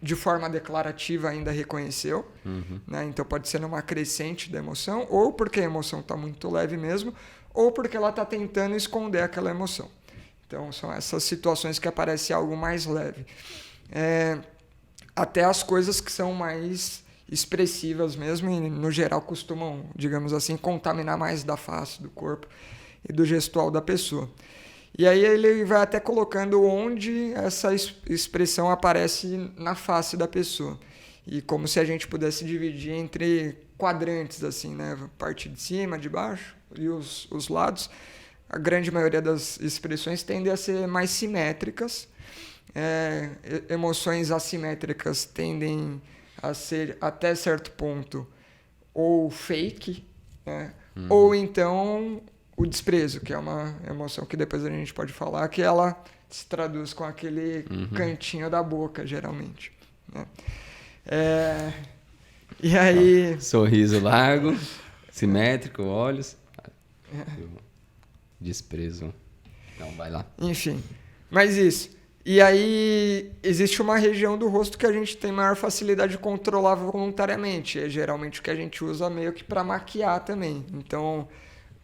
B: de forma declarativa ainda reconheceu, né? Então pode ser numa crescente da emoção, ou porque a emoção está muito leve mesmo, ou porque ela está tentando esconder aquela emoção. Então são essas situações que aparece algo mais leve. Até as coisas que são mais expressivas mesmo e no geral costumam, digamos assim, contaminar mais da face, do corpo e do gestual da pessoa. E aí ele vai até colocando onde essa expressão aparece na face da pessoa. E como se a gente pudesse dividir entre quadrantes, assim, né? Parte de cima, de baixo e os lados. A grande maioria das expressões tendem a ser mais simétricas. Emoções assimétricas tendem a ser, até certo ponto, ou fake, né? Ou então o desprezo, que é uma emoção que depois a gente pode falar, que ela se traduz com aquele cantinho da boca, geralmente, né? E aí...
C: Sorriso largo, simétrico, olhos. Desprezo. Não, vai lá.
B: Enfim, mas isso. E aí existe uma região do rosto que a gente tem maior facilidade de controlar voluntariamente. É geralmente o que a gente usa meio que para maquiar também. Então,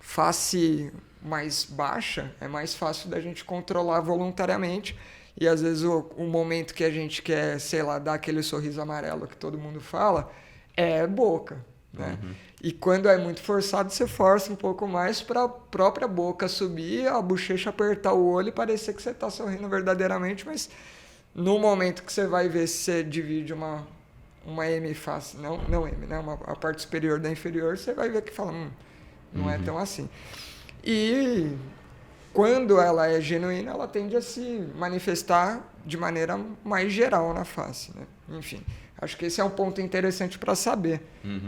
B: face mais baixa é mais fácil da gente controlar voluntariamente. E às vezes o momento que a gente quer, sei lá, dar aquele sorriso amarelo que todo mundo fala, é boca, né? E quando é muito forçado, você força um pouco mais para a própria boca subir, a bochecha apertar o olho e parecer que você está sorrindo verdadeiramente, mas no momento que você vai ver se você divide uma M face, não M, né? A parte superior da inferior, você vai ver que fala, não é tão assim. E quando ela é genuína, ela tende a se manifestar de maneira mais geral na face, né? Enfim, acho que esse é um ponto interessante para saber,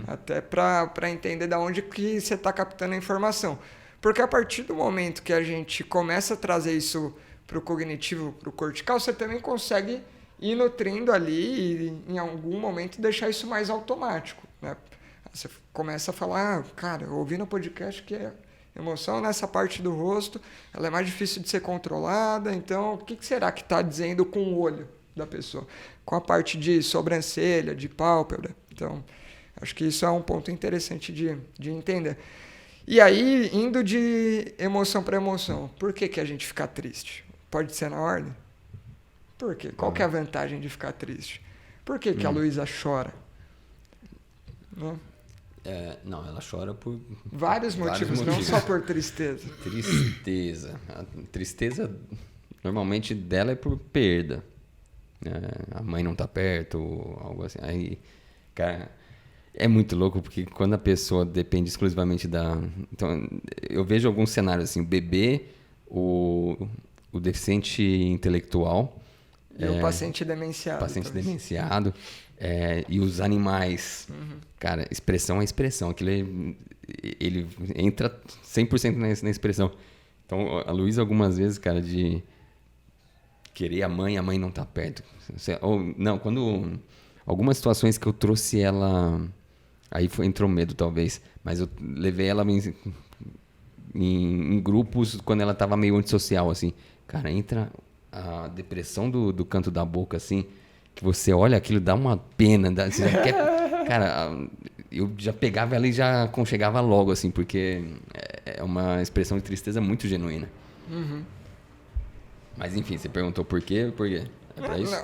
B: até para entender de onde que você está captando a informação. Porque a partir do momento que a gente começa a trazer isso para o cognitivo, para o cortical, você também consegue ir nutrindo ali e em algum momento deixar isso mais automático, né? Você começa a falar, cara, eu ouvi no podcast que é emoção nessa parte do rosto, ela é mais difícil de ser controlada, então o que será que está dizendo com o olho da pessoa? Com a parte de sobrancelha, de pálpebra. Então, acho que isso é um ponto interessante de entender. E aí, indo de emoção para emoção, por que a gente fica triste? Pode ser na ordem? Por quê? Qual que é a vantagem de ficar triste? Por que a Luísa chora? Não?
C: Não, ela chora por
B: vários motivos, não só por tristeza.
C: Tristeza. A tristeza, normalmente, dela é por perda. A mãe não tá perto, algo assim. Aí, cara, é muito louco, porque quando a pessoa depende exclusivamente da... Então, eu vejo alguns cenários assim, o bebê, o deficiente intelectual...
B: E o paciente demenciado.
C: Paciente demenciado. E os animais. Cara, expressão é expressão. Aquilo ele entra 100% na expressão. Então, a Luísa, algumas vezes, cara, de querer a mãe não tá perto. Ou, não, quando... Algumas situações que eu trouxe ela... Aí entrou medo, talvez. Mas eu levei ela em grupos quando ela tava meio antissocial, assim. Cara, entra a depressão do canto da boca, assim... Que você olha aquilo, dá uma pena. Você já quer, cara, eu já pegava ela e já aconchegava logo, assim, porque é uma expressão de tristeza muito genuína. Mas, enfim, você perguntou por quê? Por quê? É pra isso?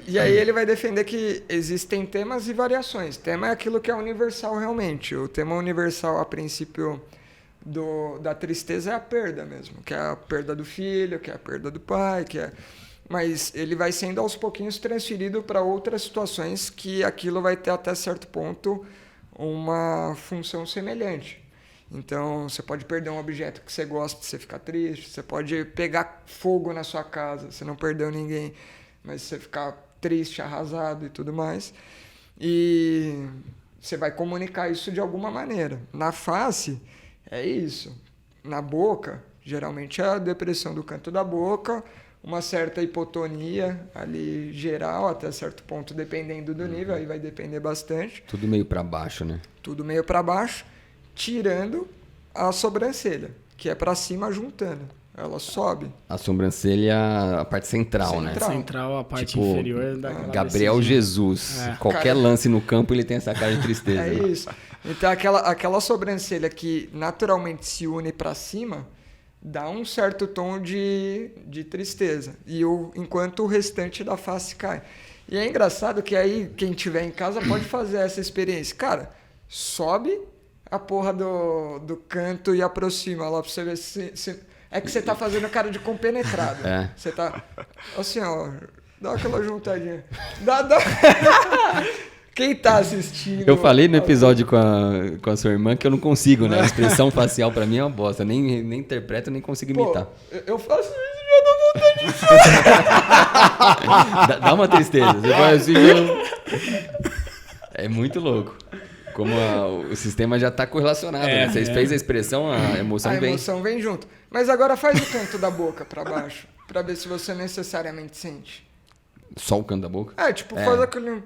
B: E aí ele vai defender que existem temas e variações. Tema é aquilo que é universal realmente. O tema universal, a princípio, da tristeza é a perda mesmo. Que é a perda do filho, que é a perda do pai, que é... Mas ele vai sendo aos pouquinhos transferido para outras situações que aquilo vai ter até certo ponto uma função semelhante. Então, você pode perder um objeto que você gosta, você ficar triste, você pode pegar fogo na sua casa, você não perdeu ninguém, mas você ficar triste, arrasado e tudo mais. E você vai comunicar isso de alguma maneira. Na face, é isso. Na boca, geralmente é a depressão do canto da boca, uma certa hipotonia ali geral, até certo ponto, dependendo do nível, aí vai depender bastante.
C: Tudo meio para baixo, né?
B: Tudo meio para baixo, tirando a sobrancelha, que é para cima juntando. Ela sobe.
C: A sobrancelha, a parte central, né?
A: Central, a parte
C: Tipo,
A: inferior daquela
C: Gabriel
A: descidinha.
C: Jesus. Qualquer lance no campo, ele tem essa cara de tristeza.
B: É
C: né?
B: isso. Então, aquela sobrancelha que naturalmente se une para cima, dá um certo tom de tristeza. Enquanto o restante da face cai. E é engraçado que aí, quem tiver em casa pode fazer essa experiência. Cara, sobe a porra do canto e aproxima lá pra você ver se é que você tá fazendo cara de compenetrado.
C: É.
B: Você tá assim, ó, dá aquela juntadinha. Quem tá assistindo...
C: Eu falei no episódio com a sua irmã que eu não consigo, né? A expressão facial pra mim é uma bosta. Nem interpreto, nem consigo imitar.
B: Eu faço isso e já dou vontade de
C: Dá uma tristeza. Você vai assim, é muito louco. Como o sistema já tá correlacionado, né? Você fez a expressão, a emoção vem.
B: A emoção vem junto. Mas agora faz o canto da boca pra baixo, pra ver se você necessariamente sente.
C: Só o canto da boca?
B: Faz aquele...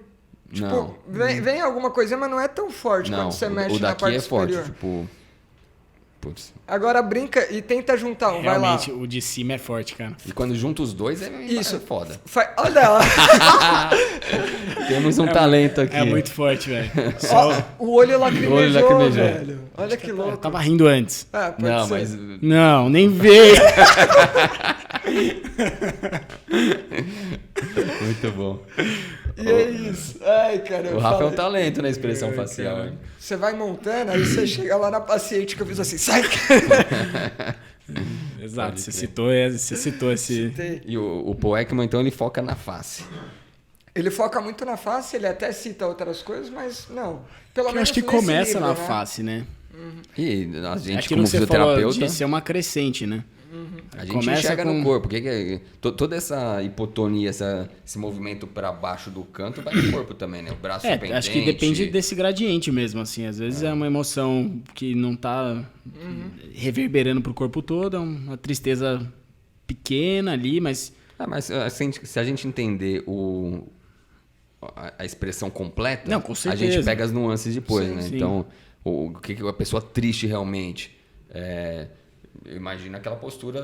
B: Tipo,
C: Não.
B: Vem alguma coisinha, mas não é tão forte quando você mexe
C: o
B: na
C: daqui
B: parte
C: é forte,
B: superior.
C: tipo... Putz.
B: Agora brinca e tenta juntar um, vai lá.
A: Realmente, o de cima é forte, cara.
C: E quando junta os dois
B: Isso.
C: é foda.
B: Olha lá.
C: Temos um talento aqui.
A: É muito forte, velho.
B: Ó, o olho lacrimejou,
C: O olho lacrimejou.
B: velho. Olha que
A: Eu
B: louco.
A: tava rindo antes.
B: Ah, pode
C: Não,
B: ser.
C: mas...
A: Não, nem veio.
C: Muito bom.
B: E é isso. Ai, cara.
C: O Rafa é um talento na expressão facial. Hein?
B: Você vai montando, aí você chega lá na paciente que eu fiz assim, sai.
A: Exato, você citou esse...
C: E o Paul Ekman, então, ele foca na face.
B: Ele foca muito na face, ele até cita outras coisas, mas não. Pelo
A: Eu
B: menos
A: acho que
B: nesse
A: começa
B: nível,
A: na
B: né?
A: face, né?
C: E a gente,
A: Aquilo
C: como
A: que você falou
C: fisioterapeuta,
A: de ser uma crescente, né?
C: a gente
A: começa
C: enxerga
A: com-
C: no corpo. Toda essa hipotonia, esse movimento para baixo do canto vai no corpo também, né? O braço pendente.
A: Acho que depende desse gradiente mesmo, assim. Às vezes é uma emoção que não tá reverberando pro corpo todo, é uma tristeza pequena ali, mas...
C: Mas assim, se a gente entender a expressão completa,
A: Não, com
C: a
A: certeza.
C: gente pega as nuances depois,
A: Sim,
C: né?
A: sim.
C: Então, o que a pessoa triste realmente... Imagina aquela postura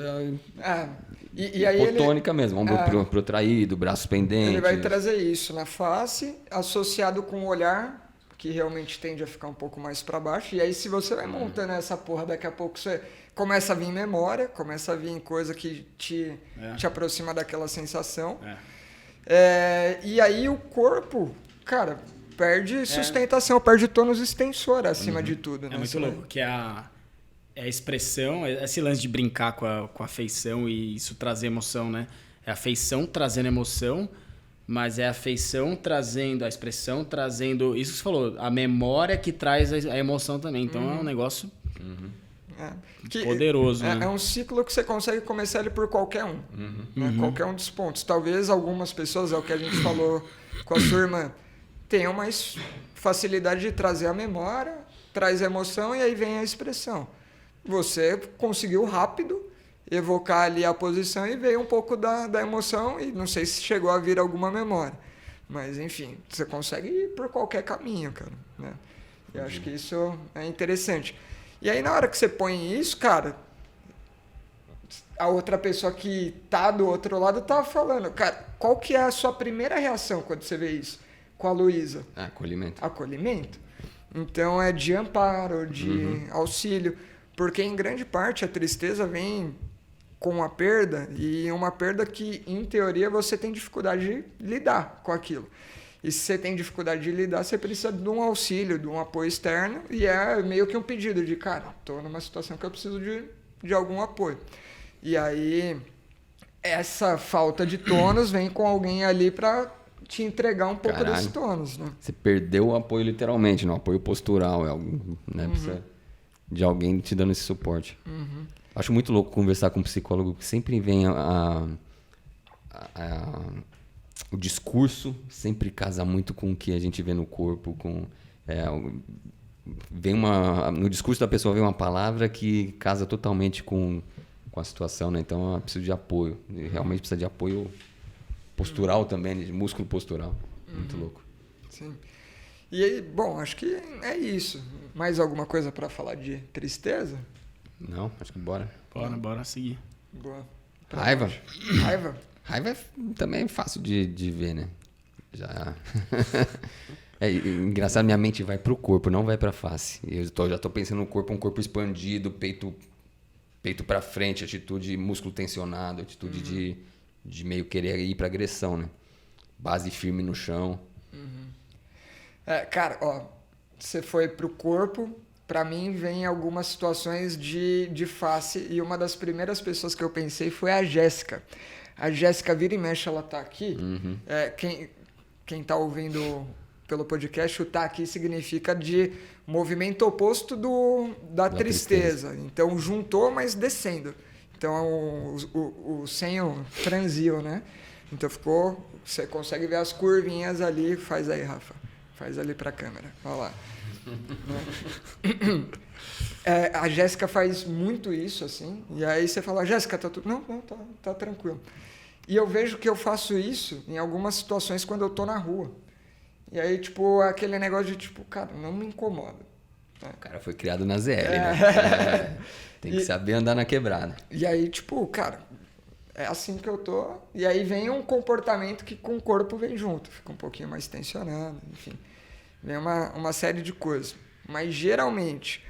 B: E aí ele,
C: hipotônica mesmo, ombro protraído, braços pendentes.
B: ele vai trazer isso na face, associado com o olhar, que realmente tende a ficar um pouco mais para baixo. E aí, se você vai montando essa porra, daqui a pouco você começa a vir memória, começa a vir coisa que te aproxima daquela sensação. E aí o corpo, cara, perde sustentação, perde tônus extensor acima de tudo. Né?
A: É muito
B: Você
A: louco, que é a expressão, esse lance de brincar com a afeição e isso trazer emoção, né? É a afeição trazendo emoção, mas é a afeição trazendo a expressão, trazendo... Isso que você falou, a memória que traz a emoção também. Então é um negócio poderoso, né?
B: É um ciclo que você consegue começar ele por qualquer um. Né? Qualquer um dos pontos. Talvez algumas pessoas, é o que a gente falou com a sua irmã, tenham mais facilidade de trazer a memória, traz a emoção e aí vem a expressão. Você conseguiu rápido evocar ali a posição e veio um pouco da emoção e não sei se chegou a vir alguma memória. Mas, enfim, você consegue ir por qualquer caminho, cara. Né? Eu acho que isso é interessante. E aí, na hora que você põe isso, cara, a outra pessoa que tá do outro lado tá falando, cara, qual que é a sua primeira reação quando você vê isso com a Luísa?
C: Acolhimento.
B: Acolhimento. Então, é de amparo, de auxílio. Porque, em grande parte, a tristeza vem com a perda e uma perda que, em teoria, você tem dificuldade de lidar com aquilo. E se você tem dificuldade de lidar, você precisa de um auxílio, de um apoio externo e é meio que um pedido de, cara, estou numa situação que eu preciso de algum apoio. E aí, essa falta de tônus vem com alguém ali para te entregar um pouco
C: Caralho.
B: desse tônus, né?
C: Você perdeu o apoio literalmente, não? O apoio postural. É algo, né? Precisa de alguém te dando esse suporte. Acho muito louco conversar com um psicólogo que sempre vem o discurso sempre casa muito com o que a gente vê no corpo, no discurso da pessoa vem uma palavra que casa totalmente com a situação, né? Então ela precisa de apoio, e realmente precisa de apoio postural também, de músculo postural. Muito louco.
B: Sim. E aí, bom, acho que é isso. Mais alguma coisa para falar de tristeza?
C: Não, acho que bora.
A: Bora seguir.
B: Boa.
C: Raiva?
B: Raiva?
C: Raiva também é fácil de ver, né? Já. É engraçado, minha mente vai pro corpo, não vai pra face. Já tô pensando no corpo, um corpo expandido, peito pra frente, atitude, músculo tensionado, atitude de meio querer ir pra agressão, né? Base firme no chão.
B: Cara, ó, você foi pro corpo, pra mim vem algumas situações de face, e uma das primeiras pessoas que eu pensei foi a Jéssica. A Jéssica vira e mexe, ela tá aqui. Quem tá ouvindo pelo podcast, o tá aqui significa de movimento oposto da tristeza. Então juntou, mas descendo. Então o senho franziu, né? Então ficou. Você consegue ver as curvinhas ali. Faz aí, Rafa. Faz ali pra câmera. Olha lá. A Jéssica faz muito isso, assim. E aí você fala, Jéssica, tá tudo. Não, tá tranquilo. E eu vejo que eu faço isso em algumas situações quando eu tô na rua. E aí, tipo, aquele negócio de, tipo, cara, não me incomoda.
C: O cara foi criado na ZL, né? Tem que saber andar na quebrada.
B: E aí, tipo, cara, é assim que eu tô. E aí vem um comportamento que com o corpo vem junto. Fica um pouquinho mais tensionado, enfim. Vem uma série de coisas. Mas, geralmente,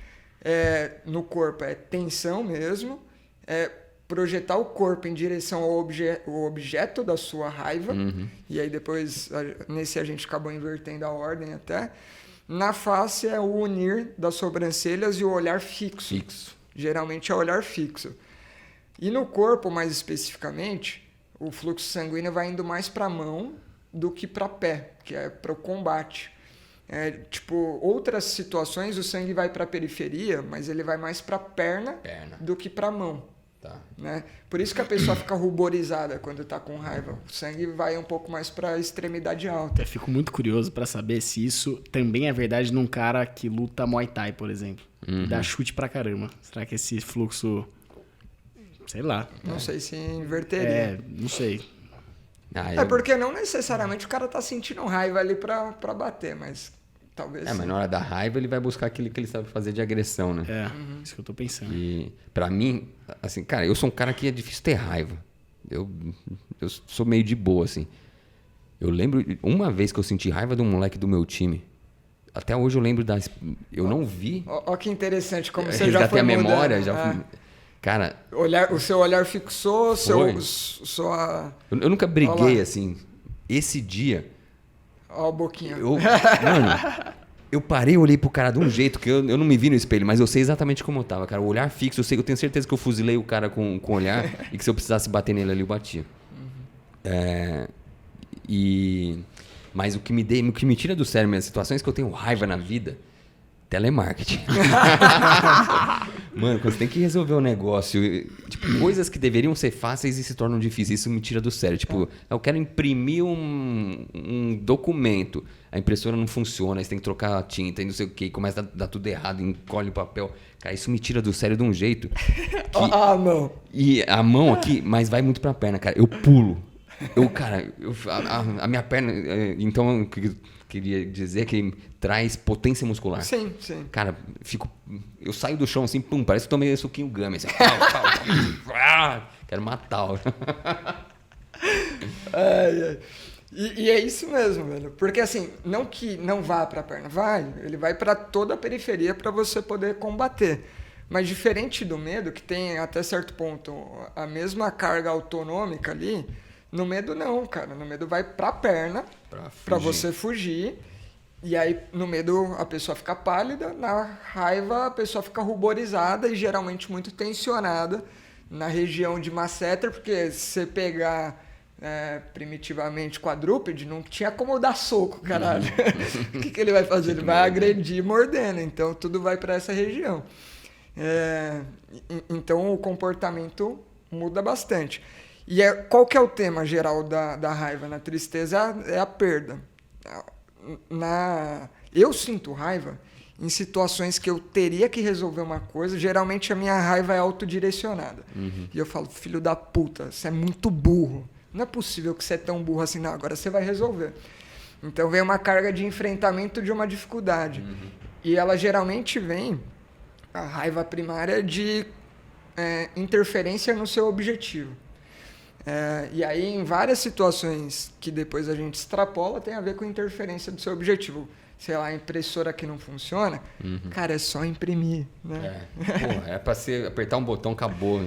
B: no corpo é tensão mesmo, projetar o corpo em direção ao objeto da sua raiva. E aí depois, nesse a gente acabou invertendo a ordem até. Na face é o unir das sobrancelhas e o olhar fixo. Geralmente é olhar fixo. E no corpo, mais especificamente, o fluxo sanguíneo vai indo mais para a mão do que para pé, que é para o combate. Tipo, outras situações o sangue vai para a periferia, mas ele vai mais para a perna do que para a mão.
C: Tá.
B: Né? Por isso que a pessoa fica ruborizada quando está com raiva. O sangue vai um pouco mais para a extremidade alta.
A: Eu fico muito curioso para saber se isso também é verdade num cara que luta Muay Thai, por exemplo. E dá chute pra caramba. Será que esse fluxo... Sei lá.
B: Não sei se inverteria.
A: Não sei.
B: Porque não necessariamente o cara tá sentindo raiva ali pra bater, mas talvez...
C: mas na hora da raiva ele vai buscar aquilo que ele sabe fazer de agressão, né?
A: Isso que eu tô pensando.
C: E pra mim, assim, cara, eu sou um cara que é difícil ter raiva. Eu sou meio de boa, assim. Eu lembro uma vez que eu senti raiva de um moleque do meu time. Até hoje eu lembro eu não vi.
B: Ó que interessante, como você já foi
C: a memória,
B: mudando.
C: fui... Cara...
B: O seu olhar fixou,
C: Eu nunca briguei, assim. Esse dia...
B: Ó a boquinha.
C: Mano, eu parei e olhei pro cara de um jeito que eu não me vi no espelho, mas eu sei exatamente como eu tava, cara. O olhar fixo, eu tenho certeza que eu fuzilei o cara com o olhar e que se eu precisasse bater nele ali, eu batia. Mas o que me tira do sério, as situações que eu tenho raiva na vida, telemarketing. Mano, quando você tem que resolver um negócio, tipo, coisas que deveriam ser fáceis e se tornam difíceis, isso me tira do sério. Tipo, eu quero imprimir um documento, a impressora não funciona, aí você tem que trocar a tinta e não sei o que, começa a dar tudo errado, encolhe o papel. Cara, isso me tira do sério de um jeito.
B: A mão.
C: E a mão aqui, mas vai muito pra perna, cara. Eu pulo. A minha perna... Então, o que eu queria dizer que traz potência muscular.
B: Sim.
C: Cara, eu saio do chão assim, pum, parece que tomei suquinho gummy. Assim, pau. Quero matar.
B: E é isso mesmo, velho. Porque assim, não que não vá pra perna, ele vai pra toda a periferia pra você poder combater. Mas diferente do medo, que tem até certo ponto a mesma carga autonômica ali, no medo não, cara. No medo vai pra perna, pra você fugir. E aí, no medo, a pessoa fica pálida. Na raiva, a pessoa fica ruborizada e geralmente muito tensionada na região de masseter. Porque se você pegar primitivamente quadrúpede, não tinha como dar soco, caralho. O que ele vai fazer? Ele vai agredir mordendo, então tudo vai para essa região. Então o comportamento muda bastante. E qual que é o tema geral da raiva? Na tristeza é a perda. Eu sinto raiva em situações que eu teria que resolver uma coisa. Geralmente a minha raiva é autodirecionada. E eu falo, filho da puta, você é muito burro. Não é possível que você é tão burro assim. Não, agora você vai resolver. Então vem uma carga de enfrentamento de uma dificuldade. E ela geralmente vem, a raiva primária, de interferência no seu objetivo. E aí, em várias situações que depois a gente extrapola, tem a ver com interferência do seu objetivo. Sei lá, a impressora que não funciona, cara, é só imprimir, né?
C: É pra você apertar um botão, acabou.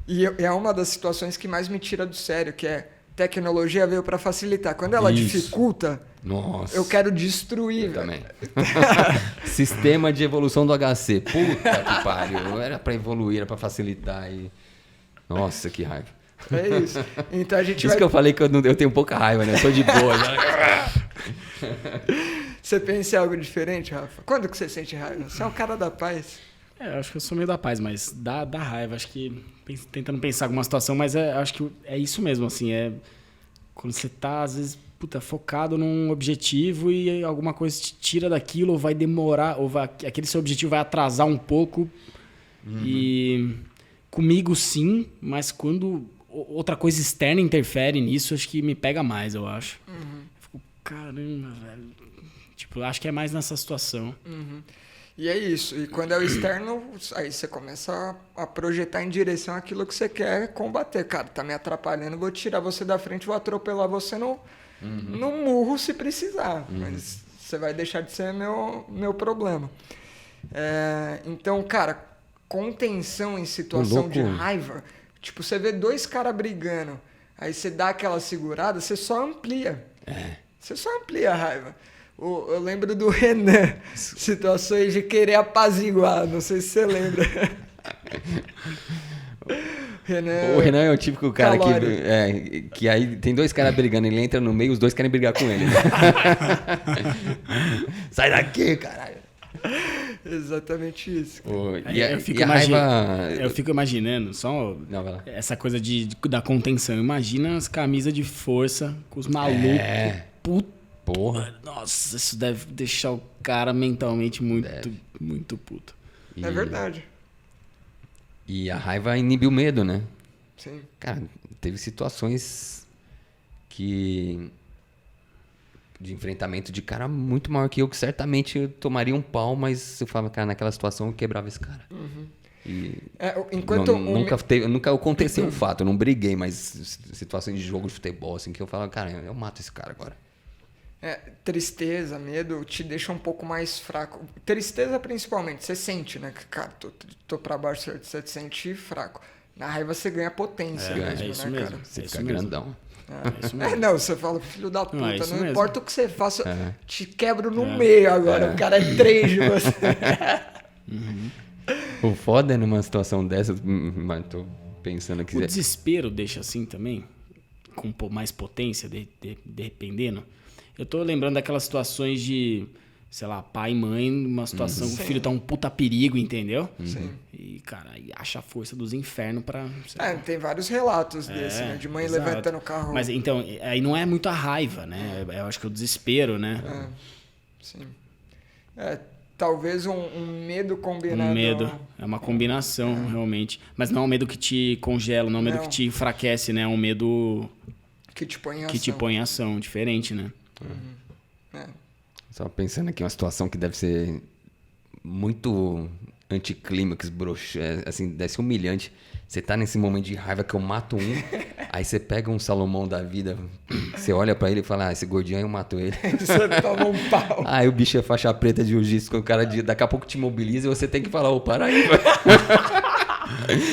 B: E é uma das situações que mais me tira do sério, que é tecnologia veio para facilitar. Quando ela dificulta,
C: nossa,
B: eu quero destruir.
C: Eu também. Sistema de evolução do HC. Puta que pariu. Era para evoluir, era para facilitar. Nossa, que raiva.
B: É isso. Então a gente
C: Isso que eu falei que eu tenho pouca raiva, né? Eu sou de boa.
B: Você pensa em algo diferente, Rafa? Quando que você sente raiva? Você é um cara da paz.
A: Eu acho que eu sou meio da paz, mas dá raiva. Acho que tentando pensar alguma situação, mas acho que é isso mesmo, assim. Quando você tá, às vezes, focado num objetivo e alguma coisa te tira daquilo, ou vai demorar, aquele seu objetivo vai atrasar um pouco. E comigo, sim, mas quando outra coisa externa interfere nisso, acho que me pega mais, eu acho. Eu fico, caramba, velho. Acho que é mais nessa situação.
B: E é isso. E quando é o externo, aí você começa a projetar em direção àquilo que você quer combater. Cara, tá me atrapalhando, vou tirar você da frente, vou atropelar você no murro se precisar. Mas você vai deixar de ser meu problema. Então, cara, contenção em situação de raiva. Tipo, você vê dois caras brigando, aí você dá aquela segurada, você só amplia. Você só amplia a raiva. Eu lembro do Renan, situações de querer apaziguar, não sei se você lembra.
C: O Renan é o típico cara que aí tem dois caras brigando, ele entra no meio, os dois querem brigar com ele. Sai daqui, caralho.
B: Exatamente isso.
A: Eu fico imaginando só essa coisa da contenção. Imagina as camisas de força com os malucos.
C: Porra.
A: Nossa, isso deve deixar o cara mentalmente muito puto.
B: É verdade.
C: E a raiva inibe o medo, né?
B: Sim.
C: Cara, teve situações de enfrentamento de cara muito maior que eu, que certamente eu tomaria um pau, mas eu falava, cara, naquela situação eu quebrava esse cara. E nunca aconteceu o fato, eu não briguei, mas situações de jogo de futebol, assim, que eu falava, cara, eu mato esse cara agora.
B: Tristeza, medo te deixa um pouco mais fraco. Tristeza principalmente, você sente, né? Que, cara, tô pra baixo, você te sente fraco. Na raiva você ganha potência mesmo,
A: isso
B: né,
A: mesmo.
B: cara?
C: Você fica grandão.
B: Não, você fala, filho da puta, não
A: mesmo.
B: importa o que você faça, te quebro no meio agora, o cara é 3 de você.
C: O foda é numa situação dessa, mas tô pensando aqui.
A: O desespero deixa assim também, com mais potência, dependendo. Eu tô lembrando daquelas situações de, sei lá, pai e mãe, numa situação que o filho tá um puta perigo, entendeu?
B: Sim.
A: E, cara, aí acha a força dos infernos pra...
B: tem vários relatos desse, né? De mãe levantando o carro.
A: Mas, então, aí não é muito a raiva, né? Eu acho que é o desespero, né?
B: Sim. Talvez um medo combinado.
A: Um medo. É uma combinação, realmente. Mas não é um medo que te congela, não é um medo que te enfraquece, né? É um medo...
B: Que te põe em ação.
A: Que te põe em ação, diferente, né?
C: Só pensando aqui, uma situação que deve ser muito anticlímax, assim, deve ser humilhante. Você tá nesse momento de raiva que eu mato aí você pega um Salomão da vida, você olha pra ele e fala, esse gordinho aí eu mato ele.
B: Você toma um pau.
C: Aí o bicho é faixa preta de jiu-jitsu, o cara daqui a pouco te mobiliza e você tem que falar, para aí,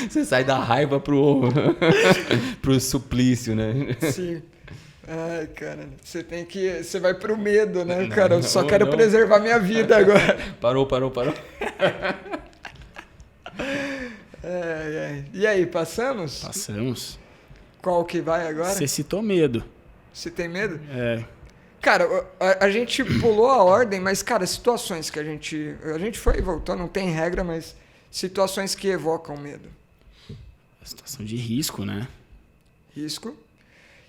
C: Você sai da raiva pro suplício, né?
B: Sim. Ai, cara, você vai pro medo, né, cara? Eu só quero preservar minha vida agora.
C: Parou.
B: E aí, passamos?
A: Passamos.
B: Qual que vai agora?
A: Você citou medo.
B: Você tem medo?
A: É.
B: Cara, a gente pulou a ordem, mas, cara, situações que a gente foi e voltou, não tem regra, mas situações que evocam medo.
A: Situação de risco, né?
B: Risco.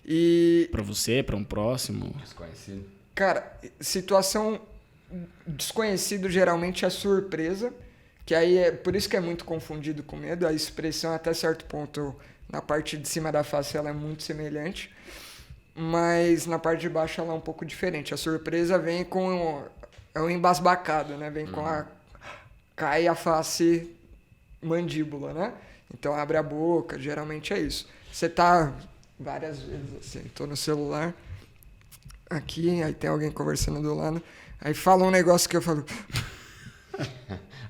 B: E,
A: Pra você, pra um próximo.
C: Desconhecido.
B: cara, situação desconhecido geralmente é surpresa, que aí é por isso que é muito confundido com medo. A expressão, até certo ponto, na parte de cima da face, ela é muito semelhante. Mas na parte de baixo ela é um pouco diferente. A surpresa vem com... É um embasbacado, né? Vem com a... Cai a face mandíbula, né? Então abre a boca, geralmente é isso. Você tá várias vezes assim, tô no celular, aqui, aí tem alguém conversando do lado, aí fala um negócio que eu falo...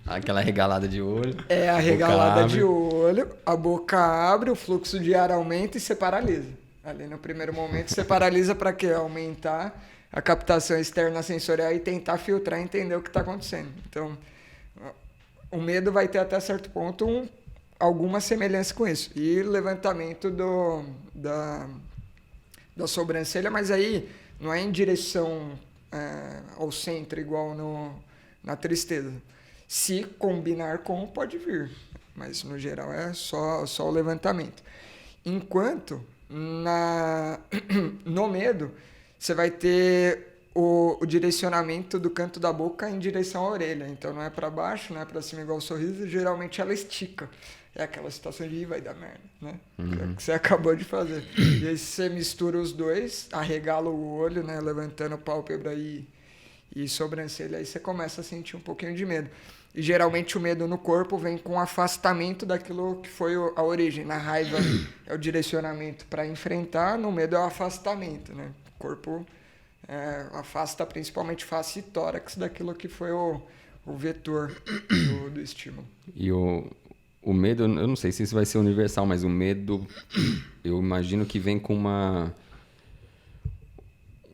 C: Aquela regalada de olho.
B: É a regalada de olho, a boca abre, o fluxo de ar aumenta e você paralisa. Ali no primeiro momento você paralisa para quê? Aumentar a captação externa sensorial e tentar filtrar e entender o que está acontecendo. Então, o medo vai ter até certo ponto alguma semelhança com isso. E levantamento da sobrancelha, mas aí não é em direção ao centro, igual na tristeza. Se combinar com, pode vir. Mas, no geral, é só o levantamento. Enquanto... No medo, você vai ter o direcionamento do canto da boca em direção à orelha. Então não é para baixo, não é para cima igual o sorriso, geralmente ela estica. É aquela situação de vai dar merda, né? Que você acabou de fazer. E aí você mistura os dois, arregala o olho, né? Levantando pálpebra e sobrancelha, aí você começa a sentir um pouquinho de medo. E geralmente o medo no corpo vem com afastamento daquilo que foi a origem. Na raiva é o direcionamento para enfrentar, no medo é o afastamento, né? O corpo afasta principalmente face e tórax daquilo que foi o vetor do estímulo.
C: E o medo, eu não sei se isso vai ser universal, mas o medo, eu imagino que vem com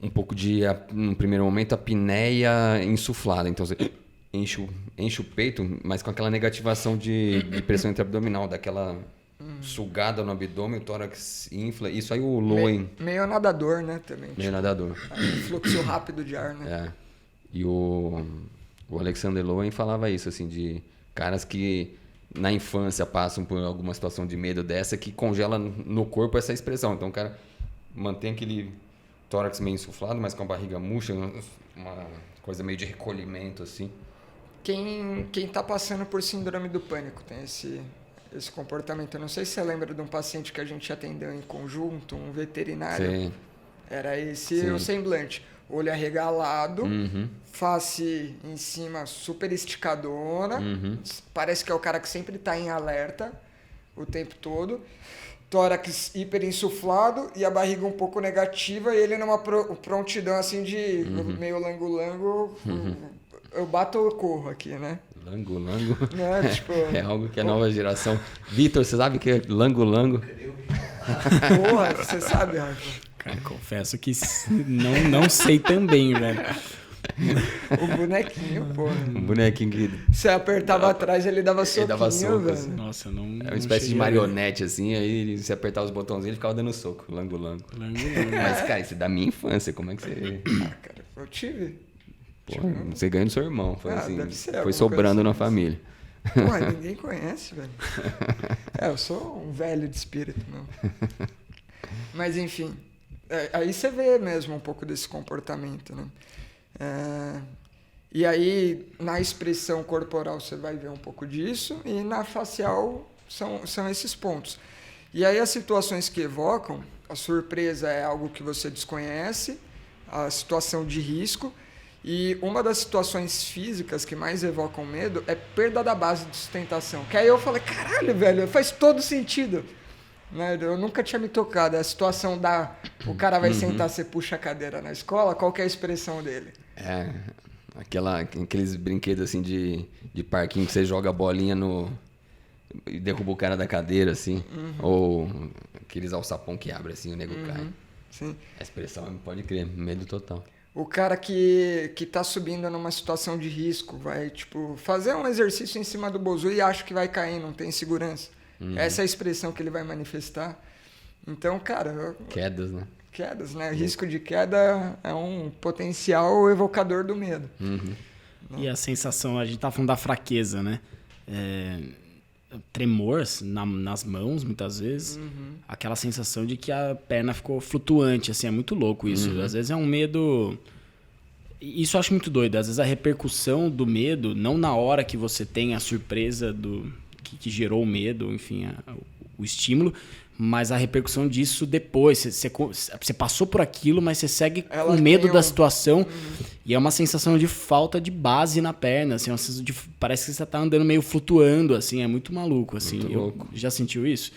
C: um pouco de, no primeiro momento, a apneia insuflada. Então você enche o peito, mas com aquela negativação de pressão intraabdominal, daquela sugada no abdômen, o tórax infla. Isso aí o Lowen...
B: Meio nadador, né? Também.
C: Meio nadador.
B: Fluxo rápido de ar, né?
C: É. E o Alexander Lowen falava isso, assim, de caras que na infância passam por alguma situação de medo dessa que congela no corpo essa expressão. Então o cara mantém aquele tórax meio insuflado, mas com a barriga murcha, uma coisa meio de recolhimento, assim.
B: Quem tá passando por síndrome do pânico tem esse comportamento. Eu não sei se você lembra de um paciente que a gente atendeu em conjunto, um veterinário.
C: Sim.
B: Era esse o semblante. Olho arregalado, face em cima super esticadona. Parece que é o cara que sempre tá em alerta o tempo todo. Tórax hiper insuflado e a barriga um pouco negativa e ele numa prontidão assim de meio lango-lango. Eu bato ou corro aqui, né?
C: Lango-lango?
B: É, tipo...
C: É algo que a nova geração... Vitor, você sabe o que é lango-lango?
B: Porra, você sabe, Rafa?
A: Cara, confesso que não sei também, velho.
B: O bonequinho, porra.
C: Um bonequinho que...
B: Você apertava atrás, ele dava soquinho,
C: dava soco,
B: velho.
C: assim.
A: Nossa, eu não...
C: É uma espécie de marionete, assim, aí você apertava os botãozinhos e ele ficava dando soco. Lango-lango. Mas, cara, isso é da minha infância, como é que você...
B: Ah, cara, eu tive.
C: Pô, você ganha do seu irmão, foi assim,
B: deve ser
C: foi
B: alguma
C: sobrando
B: coisa assim.
C: na família.
B: Porra, ninguém conhece, velho. Eu sou um velho de espírito, não. Mas, enfim, aí você vê mesmo um pouco desse comportamento, né? E aí, na expressão corporal, você vai ver um pouco disso, e na facial são esses pontos. E aí, as situações que evocam, a surpresa é algo que você desconhece, a situação de risco, e uma das situações físicas que mais evocam medo é perda da base de sustentação. Que aí eu falei, caralho, velho, faz todo sentido. Né? Eu nunca tinha me tocado. A situação o cara vai sentar, você puxa a cadeira na escola, qual que é a expressão dele?
C: Aqueles brinquedos assim de parquinho que você joga a bolinha e derruba o cara da cadeira, assim. Ou aqueles alçapão que abre assim, o nego cai.
B: Sim.
C: A expressão, pode crer, medo total.
B: O cara que tá subindo numa situação de risco, vai, tipo, fazer um exercício em cima do bozu e acha que vai cair, não tem segurança. Essa é a expressão que ele vai manifestar. Então, cara...
C: Quedas, né?
B: Quedas, né? Risco de queda é um potencial evocador do medo.
A: E a sensação, a gente tá falando da fraqueza, né? Tremor nas mãos, muitas vezes. Aquela sensação de que a perna ficou flutuante, assim, é muito louco isso. Às vezes é um medo... Isso eu acho muito doido. Às vezes a repercussão do medo, não na hora que você tem a surpresa que gerou o medo, enfim, o estímulo, mas a repercussão disso depois. Você passou por aquilo, mas você segue com medo da situação. E é uma sensação de falta de base na perna. Assim, parece que você tá andando meio flutuando, assim, é muito maluco. Assim.
C: Muito louco.
A: Já sentiu isso?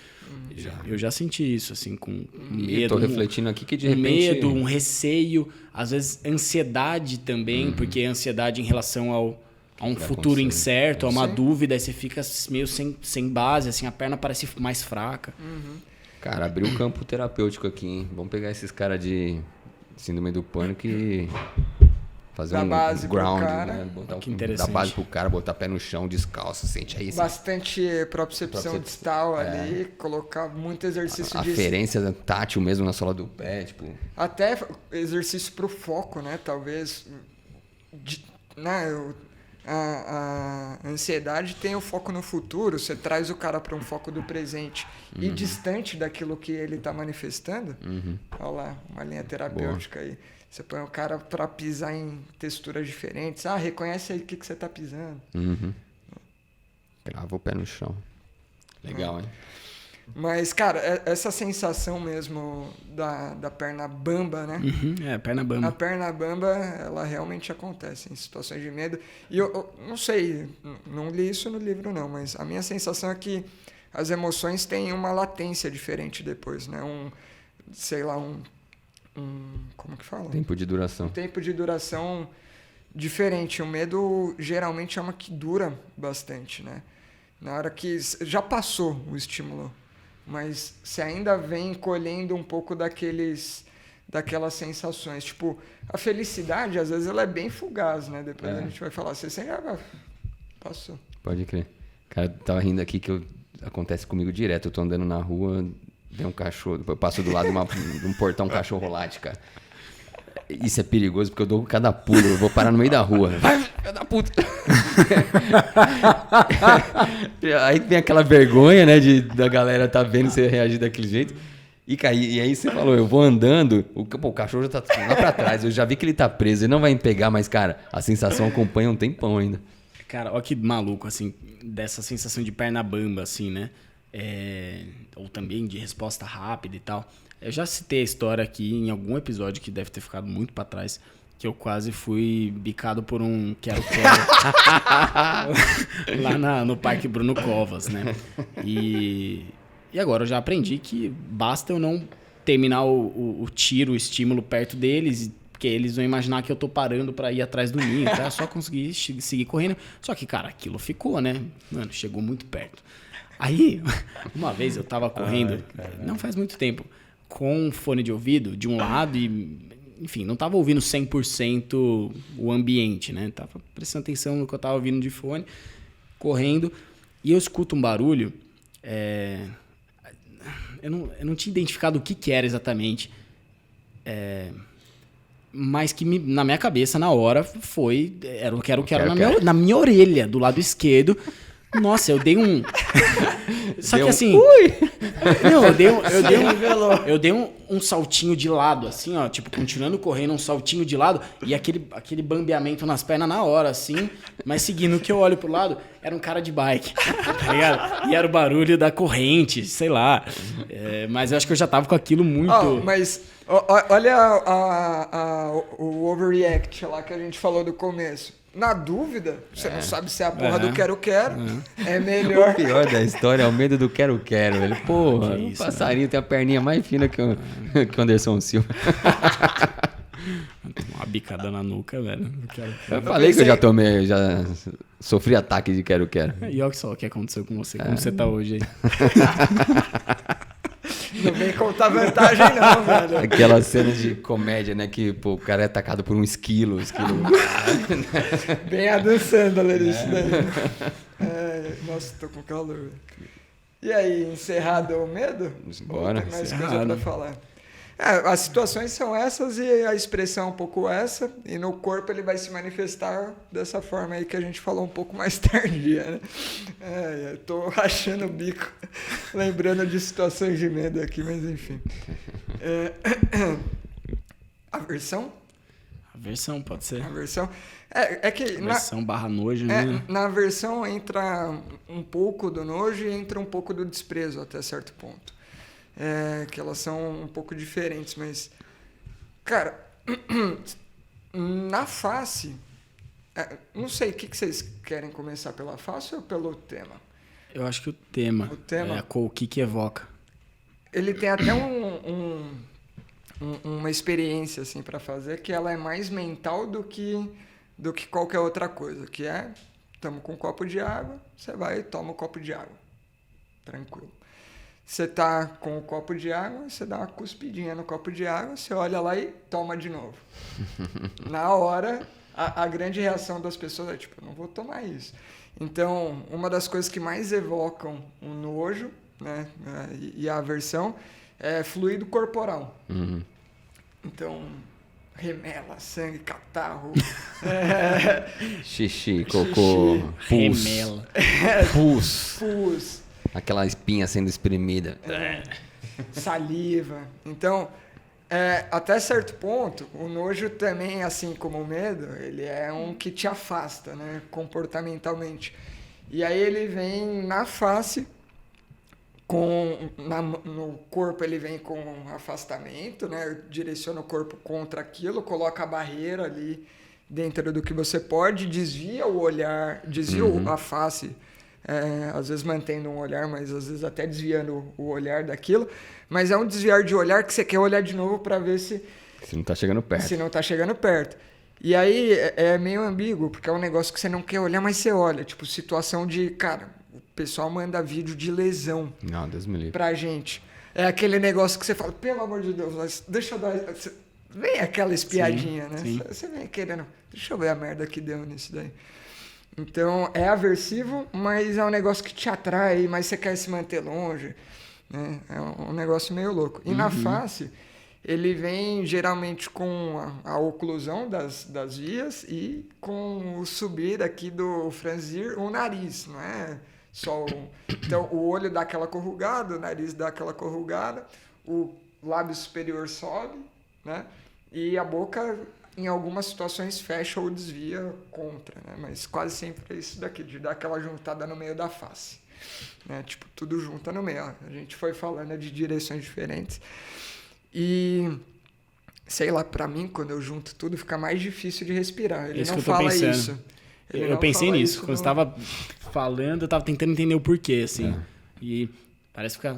A: Eu já senti isso, assim, com medo.
C: Eu tô refletindo aqui que de repente...
A: medo, um receio, às vezes ansiedade também, porque ansiedade em relação a um futuro incerto, a uma dúvida, aí você fica meio sem base, assim, a perna parece mais fraca.
C: Cara, abriu um campo terapêutico aqui, hein? Vamos pegar esses caras de síndrome do pânico e fazer um ground, né? Botar dar base pro cara, botar pé no chão, descalço, sente aí.
B: Bastante propriocepção distal ali, colocar muito exercício de...
C: Aferência tátil mesmo na sola do pé, tipo...
B: Até exercício pro foco, né? Talvez... A ansiedade tem o foco no futuro, você traz o cara para um foco do presente e distante daquilo que ele está manifestando. Olha lá, uma linha terapêutica aí. Você põe o cara para pisar em texturas diferentes. Reconhece aí o que você está pisando.
C: Grava o pé no chão. Legal, hein?
B: Mas, cara, essa sensação mesmo da perna bamba, né?
A: Perna bamba.
B: A perna bamba, ela realmente acontece em situações de medo. E eu não sei, não li isso no livro não, mas a minha sensação é que as emoções têm uma latência diferente depois, né? Como que fala?
C: Tempo de duração.
B: Um tempo de duração diferente. O medo geralmente é uma que dura bastante, né? Na hora que já passou o estímulo, mas você ainda vem colhendo um pouco daquelas sensações. Tipo, a felicidade, às vezes, ela é bem fugaz, né? Depois a gente vai falar, você sempre passou.
C: Pode crer. Cara, tava rindo aqui que acontece comigo direto. Eu tô andando na rua, vem um cachorro, eu passo do lado de um portão, um cachorro late, cara. Isso é perigoso, porque eu dou cada pulo, eu vou parar no meio da rua. Vai, filho da puta! Aí vem aquela vergonha, né, da galera tá vendo você reagir daquele jeito. E aí você falou, eu vou andando, o cachorro já tá lá pra trás, eu já vi que ele tá preso, ele não vai me pegar, mas, cara, a sensação acompanha um tempão ainda. Cara,
A: olha que maluco, assim, dessa sensação de perna bamba, assim, né? Ou também de resposta rápida e tal. Eu já citei a história aqui em algum episódio que deve ter ficado muito pra trás, que eu quase fui bicado por um quero-quero lá no Parque Bruno Covas, né? E agora eu já aprendi que basta eu não terminar o tiro, o estímulo perto deles, porque eles vão imaginar que eu tô parando pra ir atrás do ninho, tá? É só conseguir seguir correndo. Só que, cara, aquilo ficou, né? Mano, chegou muito perto. Aí, uma vez eu tava correndo, não faz muito tempo, com fone de ouvido de um lado e, enfim, não tava ouvindo 100% o ambiente, né? Tava prestando atenção no que eu tava ouvindo de fone, correndo, e eu escuto um barulho, eu não tinha identificado o que era exatamente, mas que na minha cabeça, na hora, era o quero na minha orelha, do lado esquerdo. Nossa, eu dei um... Só que assim... Não, eu dei um saltinho de lado, assim, ó. Tipo, continuando correndo, um saltinho de lado. E aquele bambeamento nas pernas na hora, assim. Mas seguindo que eu olho pro lado, era um cara de bike, tá ligado? E era o barulho da corrente, sei lá. Mas eu acho que eu já tava com aquilo muito...
B: Mas olha o overreact lá que a gente falou do começo. Na dúvida, você não sabe se é a porra do quero-quero, é melhor...
C: O pior da história é o medo do quero-quero, velho. Porra, o passarinho tem a perninha mais fina que o Anderson Silva.
A: Uma bicada na nuca, velho.
C: Eu falei que eu já sofri ataque de quero-quero.
A: E olha só o que aconteceu com você, como você tá hoje aí.
B: Não vem contar vantagem não, velho.
C: Aquela cena de comédia, né? Que pô, o cara é atacado por um esquilo.
B: Bem Adam Sandler isso daí. Nossa, tô com calor. E aí, encerrado o medo?
C: Bora,
B: Ou tem mais coisa
A: encerrado.
B: pra falar? As situações são essas e a expressão é um pouco essa, e no corpo ele vai se manifestar dessa forma aí que a gente falou um pouco mais tardia, né? Eu tô rachando o bico, lembrando de situações de medo aqui, mas enfim. Aversão?
A: Aversão, pode ser.
B: Aversão. É que
A: Aversão barra nojo, né?
B: na aversão entra um pouco do nojo e entra um pouco do desprezo até certo ponto. Que elas são um pouco diferentes, mas... Cara, na face... não sei, o que vocês querem começar? Pela face ou pelo tema?
A: Eu acho que o tema.
B: O tema?
A: O que evoca.
B: Ele tem até uma experiência assim para fazer que ela é mais mental do que qualquer outra coisa, que é, estamos com um copo de água, você vai e toma um copo de água, tranquilo. Você tá com o copo de água, você dá uma cuspidinha no copo de água, você olha lá e toma de novo. Na hora, a grande reação das pessoas é tipo, não vou tomar isso. Então, uma das coisas que mais evocam o nojo, né, e a aversão é fluido corporal.
C: Uhum.
B: Então, remela, sangue, catarro,
C: Xixi, cocô, pus.
A: Remela.
C: Pus.
B: pus,
C: Aquela espinha sendo espremida.
B: saliva. Então, até certo ponto, o nojo também, assim como o medo, ele é um que te afasta, né, comportamentalmente. E aí ele vem na face, no corpo ele vem com afastamento, né, direciona o corpo contra aquilo, coloca a barreira ali dentro do que você pode, desvia o olhar, desvia a face, às vezes mantendo um olhar, mas às vezes até desviando o olhar daquilo, mas é um desviar de olhar que você quer olhar de novo para ver se
C: não tá chegando perto.
B: se não tá chegando perto. E aí é meio ambíguo, porque é um negócio que você não quer olhar, mas você olha, tipo situação de, cara, o pessoal manda vídeo de lesão
C: Não, Deus me livre.
B: pra gente. É aquele negócio que você fala, pelo amor de Deus, mas deixa eu dar... Vem aquela espiadinha,
A: Sim,
B: né?
A: sim.
B: Você vem querendo, deixa eu ver a merda que deu nisso daí. Então, é aversivo, mas é um negócio que te atrai, mas você quer se manter longe, né? É um negócio meio louco. E na face, ele vem geralmente com a oclusão das vias e com o subir aqui do franzir o nariz, não é só Então, o olho dá aquela corrugada, o nariz dá aquela corrugada, o lábio superior sobe, né? E a boca, em algumas situações, fecha ou desvia contra, né? Mas quase sempre é isso daqui, de dar aquela juntada no meio da face, né? Tipo, tudo junta no meio. A gente foi falando de direções diferentes. E, sei lá, pra mim, quando eu junto tudo, fica mais difícil de respirar. Ele
A: Isso
B: não
A: que eu tô
B: fala
A: pensando.
B: isso. Ele
A: Eu
B: não
A: pensei
B: fala
A: nisso.
B: isso
A: Quando
B: no-
A: você tava falando, eu tava tentando entender o porquê, assim. E parece que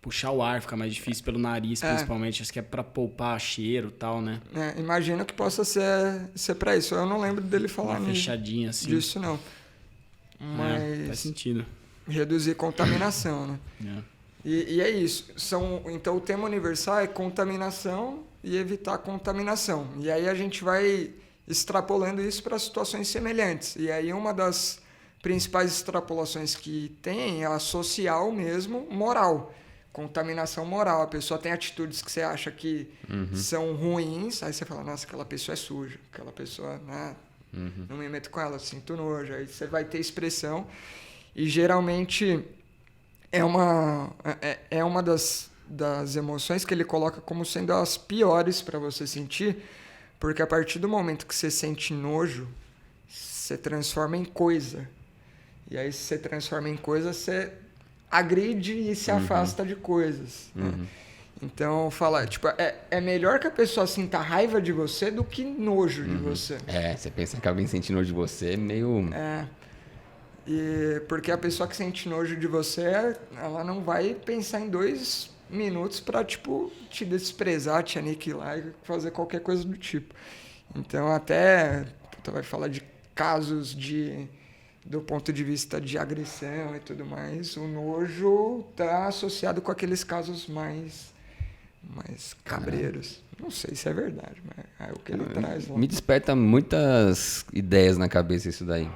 A: puxar o ar fica mais difícil pelo nariz, principalmente. Acho que é pra poupar cheiro e tal, né?
B: Imagino que possa ser pra isso. Eu não lembro dele falar
A: Uma fechadinha, assim.
B: disso, não.
A: Faz
B: Mas
A: sentido.
B: reduzir contaminação, né?
A: É.
B: E é isso. Então, o tema universal é contaminação e evitar contaminação. E aí a gente vai extrapolando isso para situações semelhantes. E aí uma das principais extrapolações que tem é a social mesmo, moral. Contaminação moral. A pessoa tem atitudes que você acha que são ruins, aí você fala, nossa, aquela pessoa é suja, aquela pessoa, né, não me meto com ela, sinto nojo. Aí você vai ter expressão e geralmente é uma das emoções que ele coloca como sendo as piores para você sentir, porque a partir do momento que você sente nojo, você transforma em coisa. E aí, se você transforma em coisa, você agride e se afasta de coisas. Né? Então, tipo, é melhor que a pessoa sinta raiva de você do que nojo de você.
C: Você pensa que alguém sente nojo de você é meio...
B: Porque a pessoa que sente nojo de você, ela não vai pensar em 2 minutos para, tipo, te desprezar, te aniquilar e fazer qualquer coisa do tipo. Então, até tu vai falar de casos do ponto de vista de agressão e tudo mais, o nojo tá associado com aqueles casos mais cabreiros. Não sei se é verdade, mas é o que ele traz lá.
C: Me desperta muitas ideias na cabeça isso daí.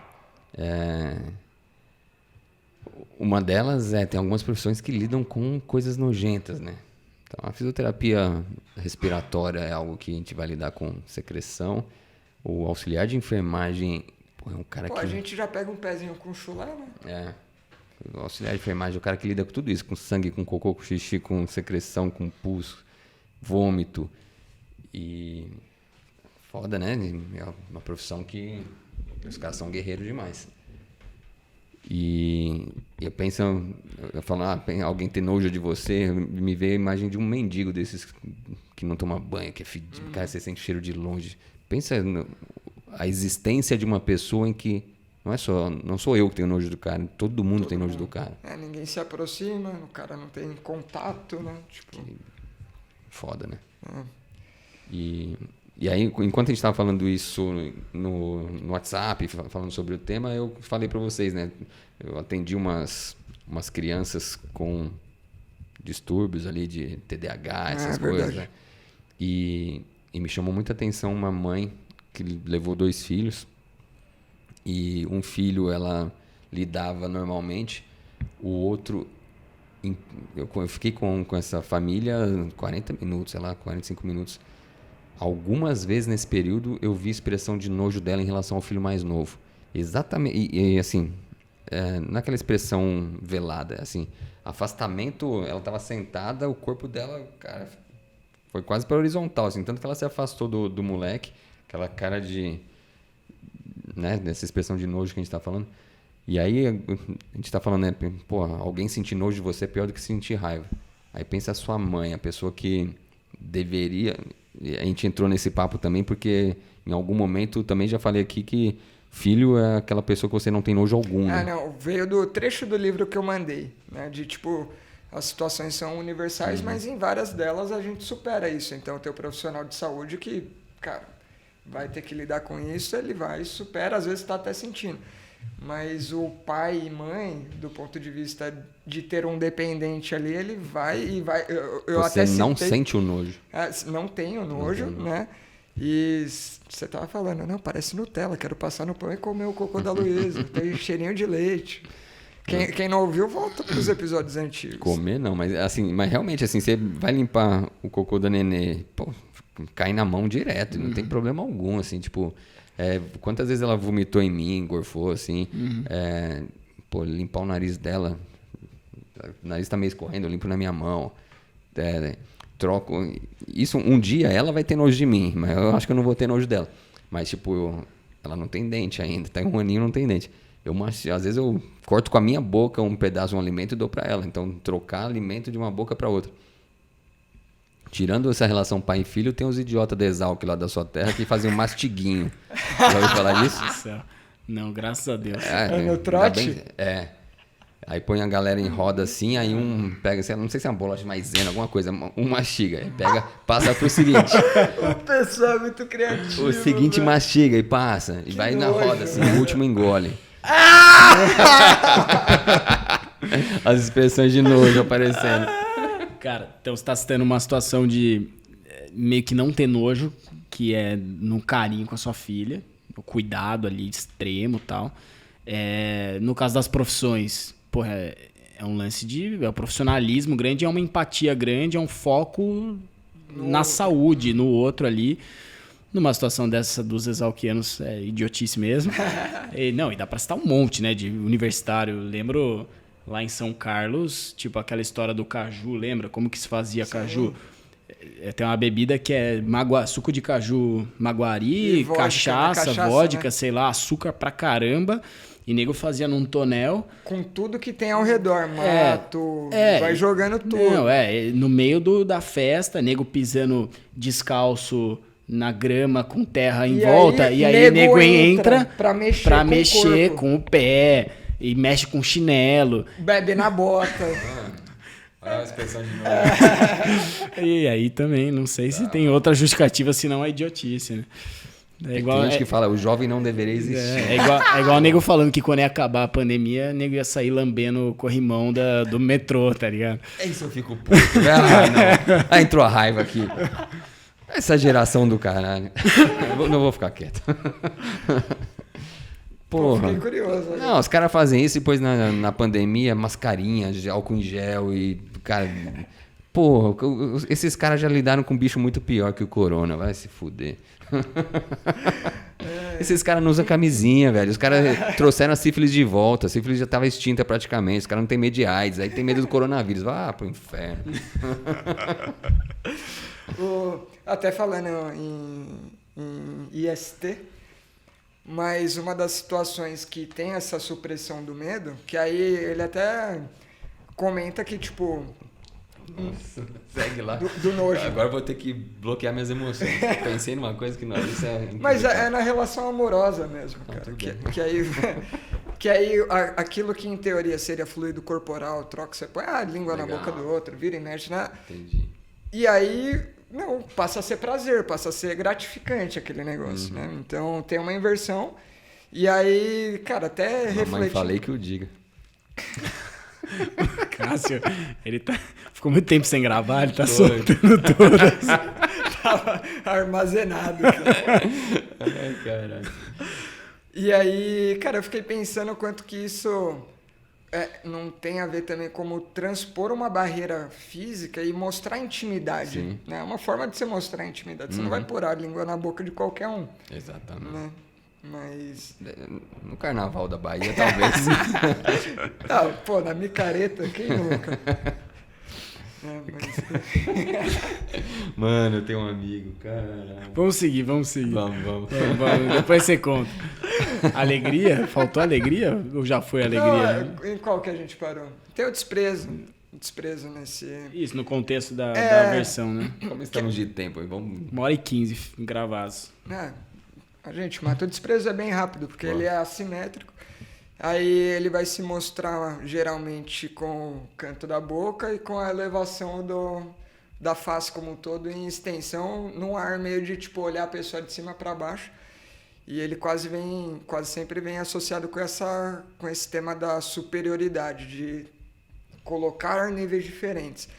C: uma delas tem algumas profissões que lidam com coisas nojentas, né? Então, a fisioterapia respiratória é algo que a gente vai lidar com secreção. O auxiliar de enfermagem é um cara que...
B: A gente já pega um pezinho com chulé, né?
C: O auxiliar de enfermagem é o cara que lida com tudo isso, com sangue, com cocô, com xixi, com secreção, com pus, vômito. E foda, né? É uma profissão que os caras são guerreiros demais. E eu penso, eu falo, alguém tem nojo de você, me vê a imagem de um mendigo desses que não toma banho, que é fedido, cara, você sente cheiro de longe. Pensa a existência de uma pessoa em que não sou eu que tenho nojo do cara, todo mundo tem nojo do cara.
B: Ninguém se aproxima, o cara não tem contato, né? Tipo...
C: Foda, né? E aí, enquanto a gente estava falando isso no WhatsApp, falando sobre o tema, eu falei para vocês, né? Eu atendi umas crianças com distúrbios ali de TDAH, essas coisas, né? E me chamou muita atenção uma mãe que levou 2 filhos. E um filho ela lidava normalmente, o outro... Eu fiquei com essa família 40 minutos, sei lá, 45 minutos. Algumas vezes nesse período eu vi expressão de nojo dela em relação ao filho mais novo. Exatamente. E assim, naquela expressão velada, assim, afastamento, ela estava sentada, o corpo dela, cara, foi quase para horizontal, assim, tanto que ela se afastou do moleque, aquela cara de, né, dessa expressão de nojo que a gente está falando. E aí a gente está falando, né, pô, alguém sentir nojo de você é pior do que sentir raiva. Aí pensa a sua mãe, a pessoa que deveria... A gente entrou nesse papo também porque em algum momento também já falei aqui que filho é aquela pessoa que você não tem nojo algum. Né?
B: Não, veio do trecho do livro que eu mandei, né? De tipo, as situações são universais, mas em várias delas a gente supera isso. Então tem o profissional de saúde que, cara, vai ter que lidar com isso, ele vai, supera, às vezes está até sentindo. Mas o pai e mãe, do ponto de vista de ter um dependente ali, ele vai e vai... Eu
C: você
B: até
C: não sente o nojo.
B: Não tenho nojo, né? E você tava falando, não, parece Nutella, quero passar no pão e comer o cocô da Luísa, tem cheirinho de leite. Quem não ouviu, volta para os episódios antigos.
C: Comer não, mas realmente, assim, você vai limpar o cocô da nenê, pô, cai na mão direto, não tem problema algum, assim, tipo... quantas vezes ela vomitou em mim, engorfou, assim. Limpar o nariz dela. O nariz tá meio escorrendo, eu limpo na minha mão. Troco. Isso, um dia ela vai ter nojo de mim, mas eu acho que eu não vou ter nojo dela. Mas, tipo, ela não tem dente ainda. Tá em 1 aninho, não tem dente. Às vezes eu corto com a minha boca um pedaço de um alimento e dou pra ela. Então, trocar alimento de uma boca pra outra. Tirando essa relação pai e filho, tem os idiotas da Exalc lá da sua terra que fazem um mastiguinho. Já ouviu falar disso?
A: Não, graças a Deus.
B: No trote?
C: Aí põe a galera em roda assim, aí um pega, não sei se é uma bolacha de maisena, alguma coisa, um mastiga. Aí pega, passa pro seguinte.
B: O pessoal é muito criativo.
C: O seguinte mastiga e passa. E vai na roda assim, o último engole. As expressões de nojo aparecendo.
A: Cara, então você tá citando uma situação de meio que não ter nojo, que é no carinho com a sua filha, o cuidado ali extremo e tal. No caso das profissões, porra, é um lance de... É um profissionalismo grande, é uma empatia grande, é um foco na saúde, no outro ali. Numa situação dessa dos exalquianos, é idiotice mesmo. E dá pra citar um monte, né, de universitário. Eu lembro... Lá em São Carlos, tipo aquela história do caju, lembra? Como que se fazia caju? Tem uma bebida que é suco de caju maguari, vodka, cachaça, vodka, né? Sei lá, açúcar pra caramba. E nego fazia num tonel.
B: Com tudo que tem ao redor, mato, vai jogando tudo.
A: No meio da festa, nego pisando descalço na grama com terra em volta. E aí nego entra pra mexer com o pé. E mexe com chinelo.
B: Bebe na bota.
C: Olha a expressão de novo.
A: E aí também, não sei se tem outra justificativa senão a idiotice, né?
C: Tem gente que fala, o jovem não deveria existir.
A: É igual o nego falando que quando ia acabar a pandemia, o nego ia sair lambendo o corrimão do metrô, tá ligado?
C: Isso eu fico puto. Não. Entrou a raiva aqui. Essa geração do caralho. Não vou ficar quieto. Porra.
B: Fiquei curioso.
C: Não, os caras fazem isso e depois na pandemia, mascarinha, álcool em gel e, cara... Porra, esses caras já lidaram com um bicho muito pior que o corona, vai se fuder. Esses caras não usam camisinha, velho. Os caras trouxeram a sífilis de volta. A sífilis já estava extinta praticamente. Os caras não têm medo de AIDS. Aí tem medo do coronavírus. Vai pro inferno.
B: Até falando em IST, mas uma das situações que tem essa supressão do medo, que aí ele até comenta que, tipo...
C: Nossa, segue lá.
B: Do nojo.
C: Agora eu vou ter que bloquear minhas emoções. Pensei numa coisa que não isso é.
B: Mas é na relação amorosa mesmo, cara. Que aí aquilo que em teoria seria fluido corporal, troca, você põe a língua na boca do outro, vira e mexe, né?
C: Entendi.
B: E aí, não, passa a ser prazer, passa a ser gratificante aquele negócio, né? Então tem uma inversão. E aí, cara, até refletir.
C: Mamãe, falei que eu diga.
A: Cássio, ele ficou muito tempo sem gravar, ele tá soltando todas.
B: Tava armazenado.
C: Ai, caralho.
B: E aí, cara, eu fiquei pensando o quanto que isso não tem a ver também como transpor uma barreira física e mostrar intimidade.
C: Sim.
B: Né? É uma forma de você mostrar intimidade. Você não vai pôr a língua na boca de qualquer um.
C: Exatamente.
B: Né? Mas...
C: No carnaval da Bahia, talvez.
B: Não, pô, na micareta, quem nunca?
C: Mano, eu tenho um amigo, caralho.
A: Vamos seguir.
C: Vamos.
A: Depois você conta. Alegria? Faltou alegria? Ou já foi alegria?
B: Não, em qual que a gente parou? Tem o desprezo. Desprezo nesse...
A: Isso, no contexto da versão, né?
C: Como estamos de tempo? Vamos...
A: 1h15 gravados.
B: A gente mata o desprezo é bem rápido, porque ele é assimétrico. Aí ele vai se mostrar geralmente com o canto da boca e com a elevação da face como um todo em extensão, num ar meio de tipo olhar a pessoa de cima para baixo. E ele quase sempre vem associado com esse tema da superioridade, de colocar níveis diferentes.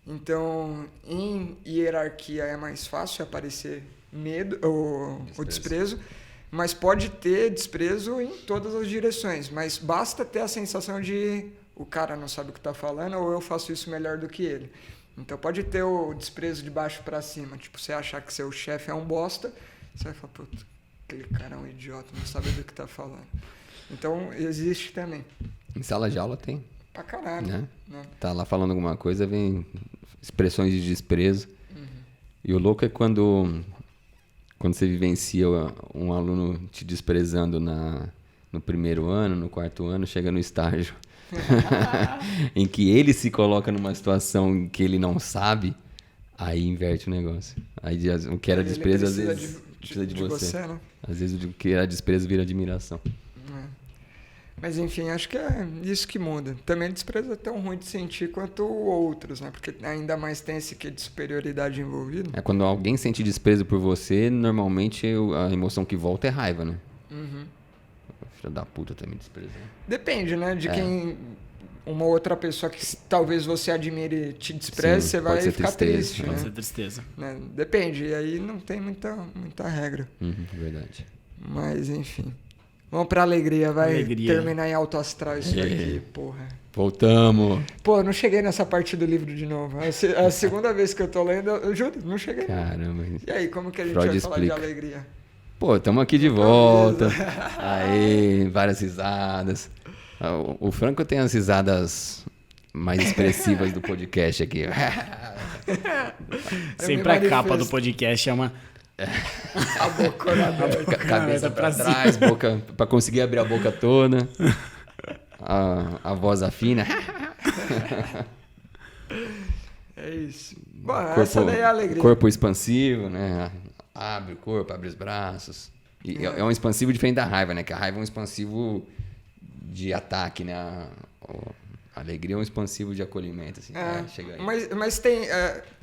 B: Então, em hierarquia é mais fácil aparecer medo ou desprezo, mas pode ter desprezo em todas as direções, mas basta ter a sensação de o cara não sabe o que está falando ou eu faço isso melhor do que ele. Então pode ter o desprezo de baixo para cima, tipo, você achar que seu chefe é um bosta, você vai falar, puta, aquele cara é um idiota, não sabe do que está falando. Então existe também.
C: Em sala de aula tem.
B: Pra caralho.
C: Né? Tá lá falando alguma coisa, vem expressões de desprezo. E o louco é quando você vivencia um aluno te desprezando no primeiro ano, no quarto ano, chega no estágio em que ele se coloca numa situação que ele não sabe, aí inverte o negócio. Aí o que era desprezo às vezes precisa de você. Né? Às vezes o que era desprezo vira admiração.
B: Mas enfim, acho que é isso que muda. Também desprezo é tão ruim de sentir quanto outros, né? Porque ainda mais tem esse quê de superioridade envolvido.
C: Quando alguém sente desprezo por você, normalmente a emoção que volta é raiva, né? Filho da puta tá me desprezando.
B: Depende, né? De quem... Uma outra pessoa que talvez você admire te despreze,
C: Sim,
B: você vai ficar triste.
A: Pode
B: né?
A: ser tristeza.
B: Né? Depende. E aí não tem muita regra.
C: Verdade.
B: Mas enfim... Vamos pra alegria, vai terminar em alto astral isso aqui, porra.
C: Voltamos.
B: Pô, não cheguei nessa parte do livro de novo. É a segunda vez que eu tô lendo, eu juro, não cheguei.
C: Caramba.
B: E aí, como que a gente
C: Freud
B: vai falar
C: explica.
B: de alegria?
C: Pô, estamos aqui de volta. Aí, várias risadas. O Franco tem as risadas mais expressivas do podcast aqui.
A: Sempre a capa do podcast é uma...
B: A boca aberta.
C: Cabeça pra trás, boca pra conseguir abrir a boca toda. A voz afina.
B: É isso. Bom, essa daí é a alegria.
C: Corpo expansivo, né? Abre o corpo, abre os braços. E é um expansivo diferente da raiva, né? Que a raiva é um expansivo de ataque, né? A alegria é um expansivo de acolhimento, assim. Chega aí.
B: Mas tem...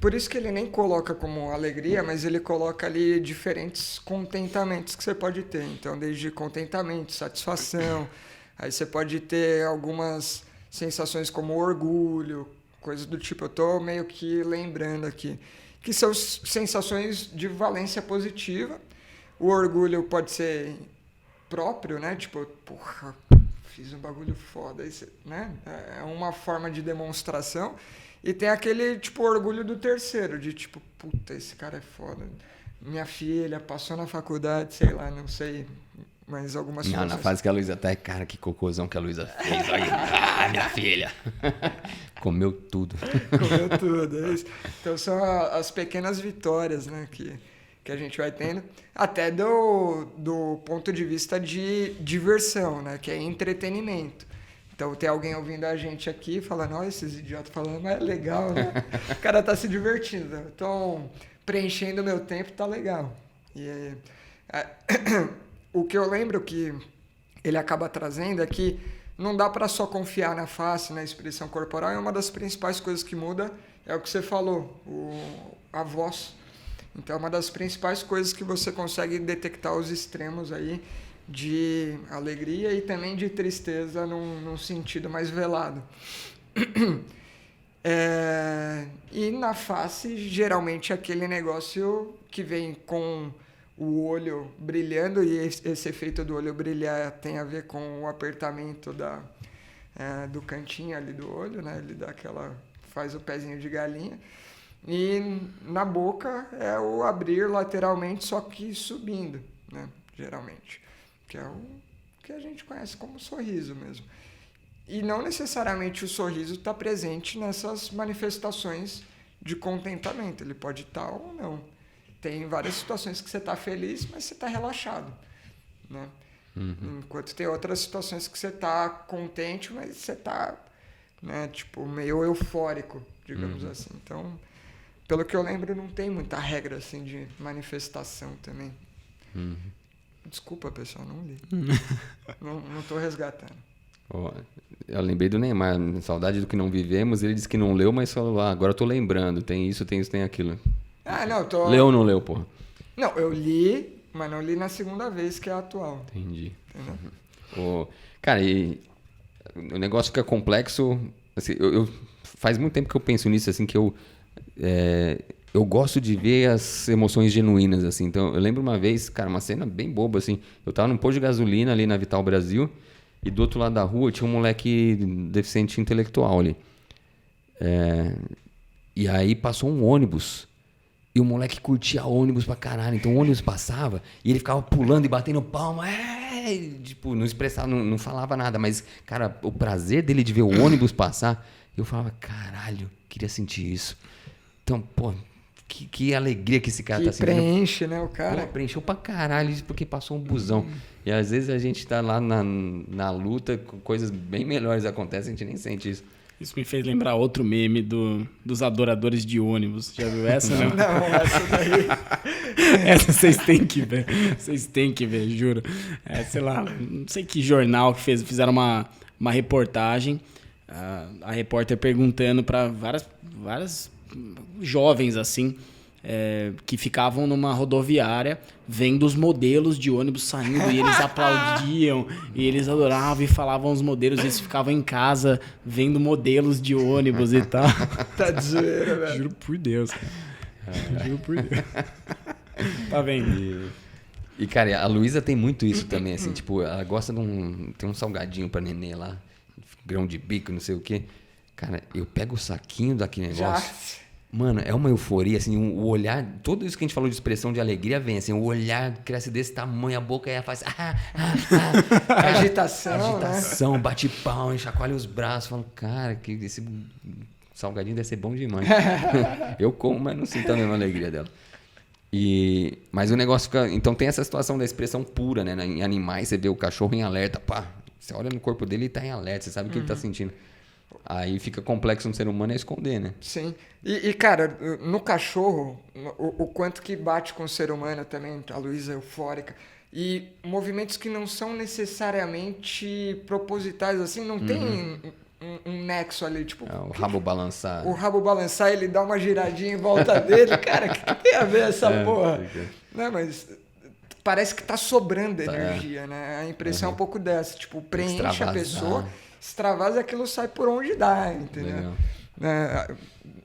B: por isso que ele nem coloca como alegria, mas ele coloca ali diferentes contentamentos que você pode ter. Então, desde contentamento, satisfação. Aí você pode ter algumas sensações como orgulho, coisas do tipo. Eu tô meio que lembrando aqui. Que são sensações de valência positiva. O orgulho pode ser próprio, né? Tipo, porra, fiz um bagulho foda, né? É uma forma de demonstração. E tem aquele, tipo, orgulho do terceiro, de tipo, puta, esse cara é foda. Minha filha passou na faculdade, sei lá, não sei, mas algumas
C: Não, na fase que a Luísa tá, cara, que cocôzão que a Luísa fez. Olha, minha filha. Comeu tudo.
B: Comeu tudo, é isso. Então são as pequenas vitórias, né, que a gente vai tendo, até do ponto de vista de diversão, né, que é entretenimento. Então tem alguém ouvindo a gente aqui falando, olha esses idiotas falando, mas é legal, né? O cara tá se divertindo. Então, preenchendo o meu tempo, tá legal. E o que eu lembro que ele acaba trazendo é que não dá para só confiar na face, na expressão corporal, e uma das principais coisas que muda é o que você falou, a voz. Então, é uma das principais coisas que você consegue detectar os extremos aí de alegria e também de tristeza num sentido mais velado. E na face, geralmente, aquele negócio que vem com o olho brilhando, e esse efeito do olho brilhar tem a ver com o apertamento do cantinho ali do olho, né? Ele faz o pezinho de galinha. E na boca é o abrir lateralmente, só que subindo, né? Geralmente. Que é o que a gente conhece como sorriso mesmo. E não necessariamente o sorriso está presente nessas manifestações de contentamento. Ele pode estar ou não. Tem várias situações que você está feliz, mas você está relaxado, né? Uhum. Enquanto tem outras situações que você está contente, mas você está, né, tipo, meio eufórico, digamos assim. Então, pelo que eu lembro, não tem muita regra assim de manifestação também.
C: Uhum.
B: Desculpa, pessoal, não li. Não tô resgatando.
C: Oh, eu lembrei do Neymar, saudade do que não vivemos. Ele disse que não leu, mas falou, agora eu tô lembrando. Tem isso, tem aquilo.
B: Não,
C: Leu ou não leu, porra?
B: Não, eu li, mas não li na segunda vez, que é a atual.
C: Entendi.
B: Entendeu?
C: Cara, e o negócio fica complexo. Assim, faz muito tempo que eu penso nisso, assim, que eu gosto de ver as emoções genuínas, assim. Então, eu lembro uma vez, cara, uma cena bem boba, assim. Eu tava num posto de gasolina ali na Vital Brasil e do outro lado da rua tinha um moleque deficiente intelectual ali. E aí passou um ônibus e o moleque curtia ônibus pra caralho. Então, o ônibus passava e ele ficava pulando e batendo palma. Tipo, não expressava, não falava nada. Mas, cara, o prazer dele de ver o ônibus passar, eu falava, caralho, queria sentir isso. Então, pô... Que alegria que esse cara tá sentindo.
B: Preenche, né, o cara?
C: Pô, preencheu pra caralho isso porque passou um busão. E às vezes a gente tá lá na luta, coisas bem melhores acontecem, a gente nem sente isso.
A: Isso me fez lembrar outro meme dos adoradores de ônibus. Já viu essa, não?
B: Não, essa daí...
A: Essa vocês têm que ver. Vocês têm que ver, juro. Sei lá, não sei que jornal que fizeram uma reportagem. A repórter perguntando para várias jovens assim que ficavam numa rodoviária vendo os modelos de ônibus saindo e eles aplaudiam e eles adoravam e falavam os modelos, eles ficavam em casa vendo modelos de ônibus e tal.
B: Tá de zoeira, velho.
A: Juro por Deus, cara. Juro por Deus. Tá vendo?
C: E cara, a Luísa tem muito isso também, assim, tipo, ela gosta tem um salgadinho pra nenê lá, grão de bico, não sei o quê. Cara, eu pego o saquinho daquele negócio. Mano, é uma euforia, assim, o olhar... Tudo isso que a gente falou de expressão de alegria vem, assim, o olhar cresce desse tamanho, a boca aí faz... Agitação,
B: né?
C: bate palma, chacoalha os braços. Falo, cara, que esse salgadinho deve ser bom demais. Eu como, mas não sinto a mesma alegria dela. Mas o negócio fica... Então tem essa situação da expressão pura, né? Em animais, você vê o cachorro em alerta, pá. Você olha no corpo dele e tá em alerta, você sabe o que ele tá sentindo. Aí fica complexo no ser humano é esconder, né?
B: Sim. Cara, no cachorro, o quanto que bate com o ser humano também, a Luísa é eufórica. E movimentos que não são necessariamente propositais, assim, não tem um nexo ali, tipo...
C: O rabo balançar.
B: O rabo balançar, ele dá uma giradinha em volta dele. Cara, o que tem a ver essa porra? Não, mas... Parece que tá sobrando energia, né? A impressão é um pouco dessa. Tipo, preenche a pessoa, extravasa e aquilo sai por onde dá, entendeu?
C: Legal.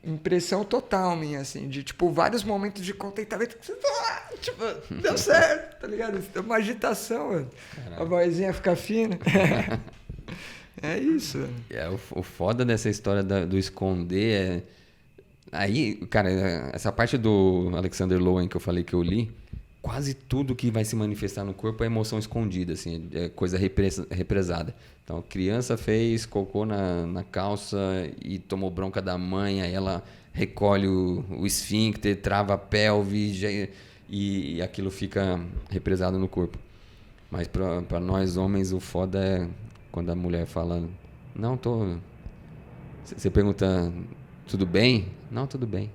B: Impressão total minha, assim, de, tipo, vários momentos de contentamento que você tipo, deu certo, tá ligado? É uma agitação, mano. A vozinha fica fina. É isso.
C: O foda dessa história do esconder é... Aí, cara, essa parte do Alexander Lowen que eu falei que eu li, quase tudo que vai se manifestar no corpo é emoção escondida, assim, é coisa represada. Então, criança fez cocô na calça e tomou bronca da mãe, aí ela recolhe o esfíncter, trava a pelve e aquilo fica represado no corpo. Mas para nós homens, o foda é quando a mulher fala, não, tô... Você pergunta, tudo bem? Não, tudo bem.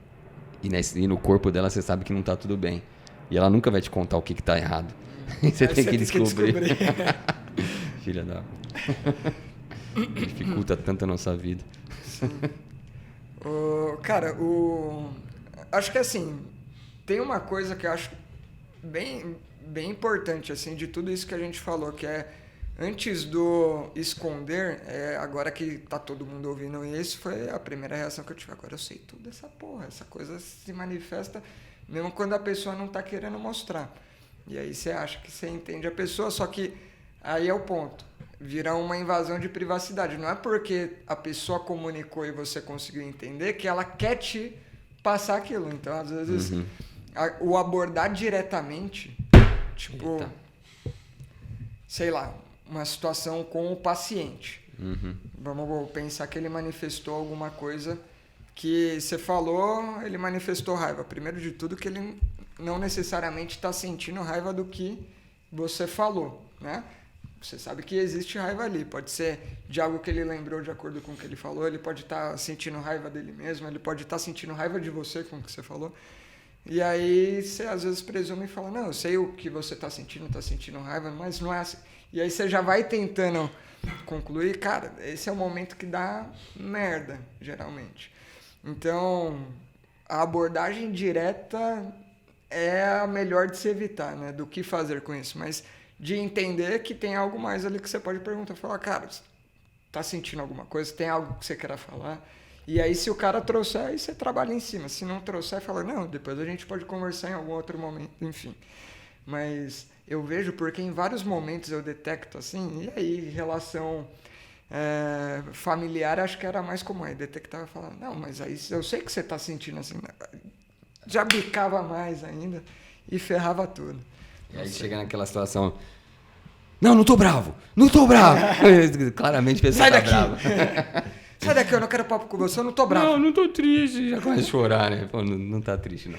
C: E no corpo dela você sabe que não tá tudo bem. E ela nunca vai te contar o que tá errado. Você tem que descobrir. Filha da... Dificulta tanto a nossa vida.
B: Sim. Cara, acho que assim, tem uma coisa que eu acho bem, bem importante, assim, de tudo isso que a gente falou, que é antes do esconder, agora que tá todo mundo ouvindo isso, foi a primeira reação que eu tive. Agora eu sei tudo dessa porra, essa coisa se manifesta mesmo quando a pessoa não tá querendo mostrar. E aí você acha que você entende a pessoa, só que aí é o ponto. Vira uma invasão de privacidade. Não é porque a pessoa comunicou e você conseguiu entender que ela quer te passar aquilo. Então, às vezes, o abordar diretamente, tipo, sei lá, uma situação com o paciente. Vamos pensar que ele manifestou alguma coisa que você falou, ele manifestou raiva. Primeiro de tudo, que ele não necessariamente está sentindo raiva do que você falou, né? Você sabe que existe raiva ali. Pode ser de algo que ele lembrou de acordo com o que ele falou. Ele pode estar sentindo raiva dele mesmo. Ele pode estar sentindo raiva de você com o que você falou. E aí você às vezes presume e fala, não, eu sei o que você está sentindo raiva, mas não é assim. E aí você já vai tentando concluir. Cara, esse é o momento que dá merda, geralmente. Então, a abordagem direta é a melhor de se evitar, né? Do que fazer com isso. Mas de entender que tem algo mais ali que você pode perguntar. Falar, cara, você tá sentindo alguma coisa? Tem algo que você queira falar? E aí, se o cara trouxer, aí você trabalha em cima. Se não trouxer, fala, não, depois a gente pode conversar em algum outro momento, enfim. Mas eu vejo porque em vários momentos eu detecto assim, e aí, relação familiar, acho que era mais comum. Aí detectava e falava, não, mas aí eu sei que você tá sentindo assim. Já bicava mais ainda e ferrava tudo.
C: E aí chega naquela situação, não tô bravo, claramente a pessoa tá brava.
B: Sai daqui, eu não quero papo com você, eu não tô bravo.
C: Não tô triste, já começa a chorar, né? Pô, não tá triste, não.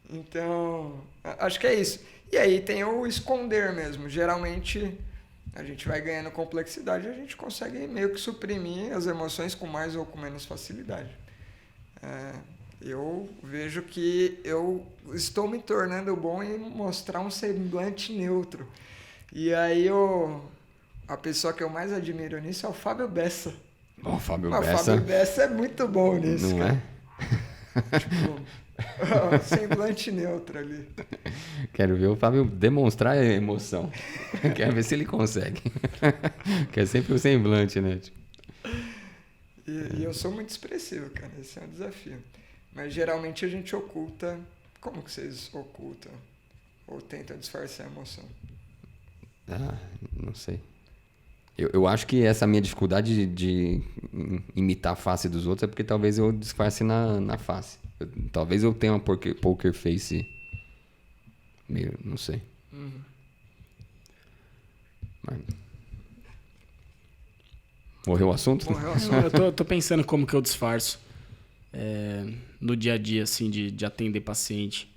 B: Então, acho que é isso. E aí tem o esconder mesmo. Geralmente, a gente vai ganhando complexidade e a gente consegue meio que suprimir as emoções com mais ou com menos facilidade. Eu vejo que eu estou me tornando bom em mostrar um semblante neutro. E aí a pessoa que eu mais admiro nisso é o Fábio Bessa.
C: O Fábio
B: Bessa é muito bom nisso,
C: não
B: cara. Tipo, semblante neutro ali.
C: Quero ver o Fábio demonstrar a emoção. Quero ver se ele consegue. Que é sempre o semblante, né?
B: E eu sou muito expressivo, cara. Esse é um desafio. Mas geralmente a gente oculta. Como que vocês ocultam? Ou tentam disfarçar a emoção?
C: Não sei. Eu acho que essa minha dificuldade de imitar a face dos outros é porque talvez eu disfarce na face. Talvez eu tenha uma poker face meio, não sei. Mas... Morreu o assunto?
A: Eu tô pensando como que eu disfarço no dia a dia, assim, de atender paciente.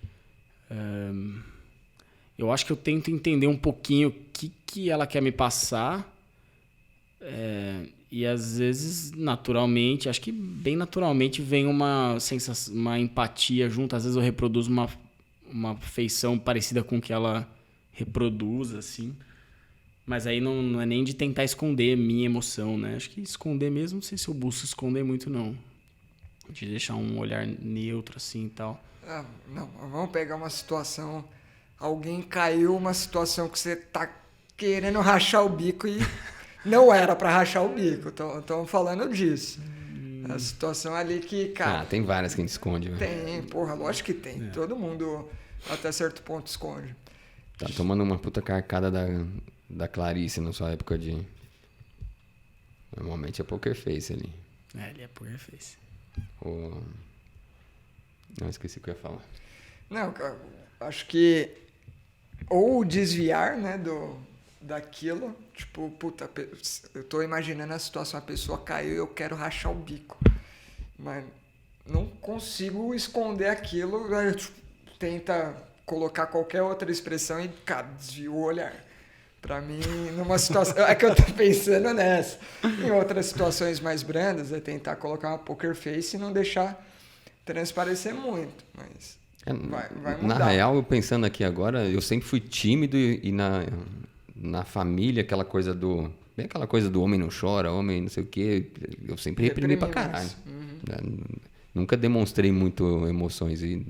A: Eu acho que eu tento entender um pouquinho o que ela quer me passar. E às vezes, naturalmente, acho que bem naturalmente vem uma sensação, uma empatia junto. Às vezes eu reproduzo uma feição parecida com o que ela reproduz, assim. Mas aí não é nem de tentar esconder minha emoção, né? Acho que esconder mesmo, não sei se eu busco esconder muito, não. De deixar um olhar neutro, assim, e tal.
B: Não, vamos pegar uma situação... Alguém caiu uma situação que você tá querendo rachar o bico e não era pra rachar o bico. Estamos falando disso. A situação ali que, cara...
C: tem várias que a gente esconde, velho.
B: Tem, porra, lógico que tem. Todo mundo, até certo ponto, esconde.
C: Tá tomando uma puta carcada da Clarice na sua época de... Normalmente é Poker Face ali.
A: Ele é Poker Face.
C: Não, esqueci o que eu ia falar.
B: Não, cara, acho que... Ou desviar, né, daquilo. Tipo, puta, eu tô imaginando a situação, a pessoa caiu e eu quero rachar o bico. Mas não consigo esconder aquilo. Aí eu, tenta colocar qualquer outra expressão e, cara, desvio o olhar. Pra mim, numa situação... É que eu tô pensando nessa. Em outras situações mais brandas, é tentar colocar uma poker face e não deixar transparecer muito. Mas vai mudar.
C: Na real, eu pensando aqui agora, eu sempre fui tímido e na família, aquela coisa do... Bem aquela coisa do homem não chora, homem não sei o quê. Eu sempre reprimi pra caralho. Nunca demonstrei muito emoções. E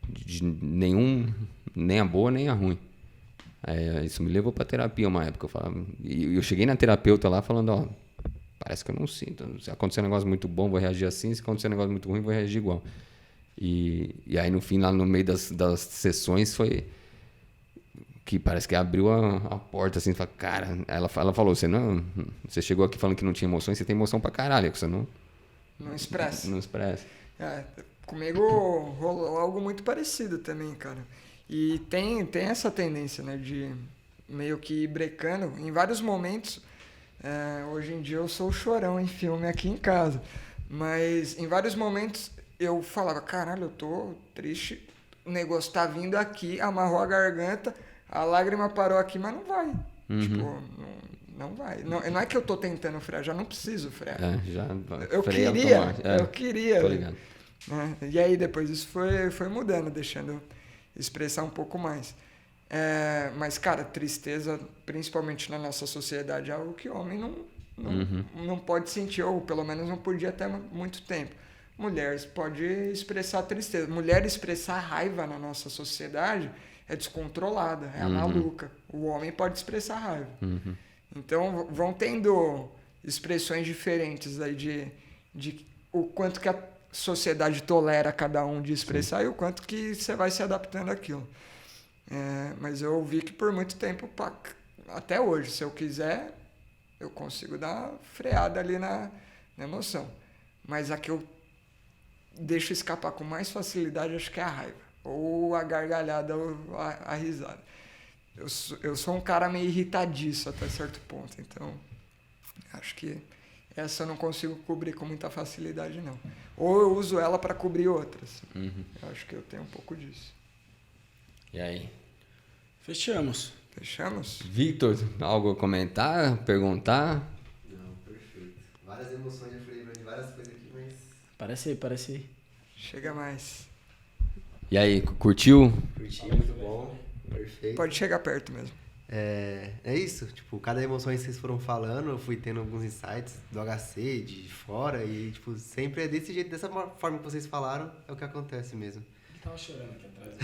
C: de nem a boa, nem a ruim. Isso me levou pra terapia uma época. Eu cheguei na terapeuta lá falando, ó, parece que eu não sinto. Se acontecer um negócio muito bom, vou reagir assim. Se acontecer um negócio muito ruim, vou reagir igual. E aí, no fim, lá no meio das sessões, foi que parece que abriu a porta, assim, fala, cara... Ela falou, você chegou aqui falando que não tinha emoções, você tem emoção pra caralho, que você não expressa. Não expressa.
B: Comigo rolou algo muito parecido também, cara. E tem essa tendência, né, de meio que ir brecando. Em vários momentos, hoje em dia eu sou o chorão em filme aqui em casa. Mas em vários momentos eu falava, caralho, eu tô triste, o negócio tá vindo aqui, amarrou a garganta, a lágrima parou aqui, mas não vai. Tipo, não vai. Não é que eu tô tentando frear, já não preciso frear. Eu queria.
C: Tô ligado.
B: E aí depois isso foi mudando, deixando expressar um pouco mais. Mas, cara, tristeza, principalmente na nossa sociedade, é algo que o homem não pode sentir, ou pelo menos não podia até muito tempo. Mulheres pode expressar tristeza. Mulher expressar raiva na nossa sociedade é descontrolada, é a maluca. O homem pode expressar raiva. Então, vão tendo expressões diferentes aí de o quanto que a sociedade tolera cada um de expressar e o quanto que você vai se adaptando àquilo. Mas eu vi que por muito tempo, até hoje, se eu quiser, eu consigo dar uma freada ali na emoção. Mas a que eu deixo escapar com mais facilidade, acho que é a raiva. Ou a gargalhada, ou a risada. Eu sou um cara meio irritadiço até certo ponto, então acho que essa eu não consigo cobrir com muita facilidade, não. Ou eu uso ela para cobrir outras. Eu acho que eu tenho um pouco disso.
C: E aí?
A: Fechamos.
C: Victor, algo a comentar, perguntar?
D: Não, perfeito. Várias emoções, eu falei de várias coisas aqui, mas...
A: Parece aí.
B: Chega mais.
C: E aí, curtiu?
D: Curti, muito bom. Perfeito.
B: Pode chegar perto mesmo.
D: É isso, tipo, cada emoção que vocês foram falando, eu fui tendo alguns insights do HC, de fora, e tipo, sempre é desse jeito, dessa forma que vocês falaram, é o que acontece mesmo.
A: Ele tava chorando aqui atrás.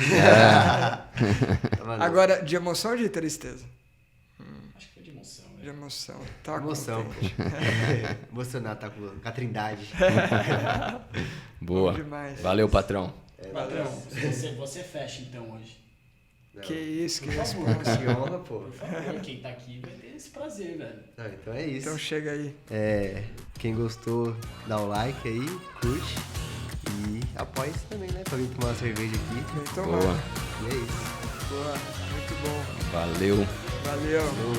B: Agora, de emoção ou de tristeza?
A: Acho que foi de emoção, né?
B: De emoção. Tá
D: Emoção.
B: contente.
D: Emocionado, tá com a trindade.
C: Boa.
B: Bom demais.
C: Valeu, patrão.
B: Valeu.
A: Você fecha então hoje.
D: Não.
B: Que isso, que
D: Por
B: resposta.
D: favor, que honra, pô.
A: Por favor, quem tá aqui vai ter esse prazer, velho.
D: Não, então é isso.
B: Então chega aí.
D: Quem gostou, dá o like aí, curte. E apoia-se também, né? Pra vir tomar uma cerveja aqui.
B: Vem tomar.
C: Boa.
D: E é isso.
B: Boa. Muito bom.
C: Valeu.
B: Valeu.
D: Falou.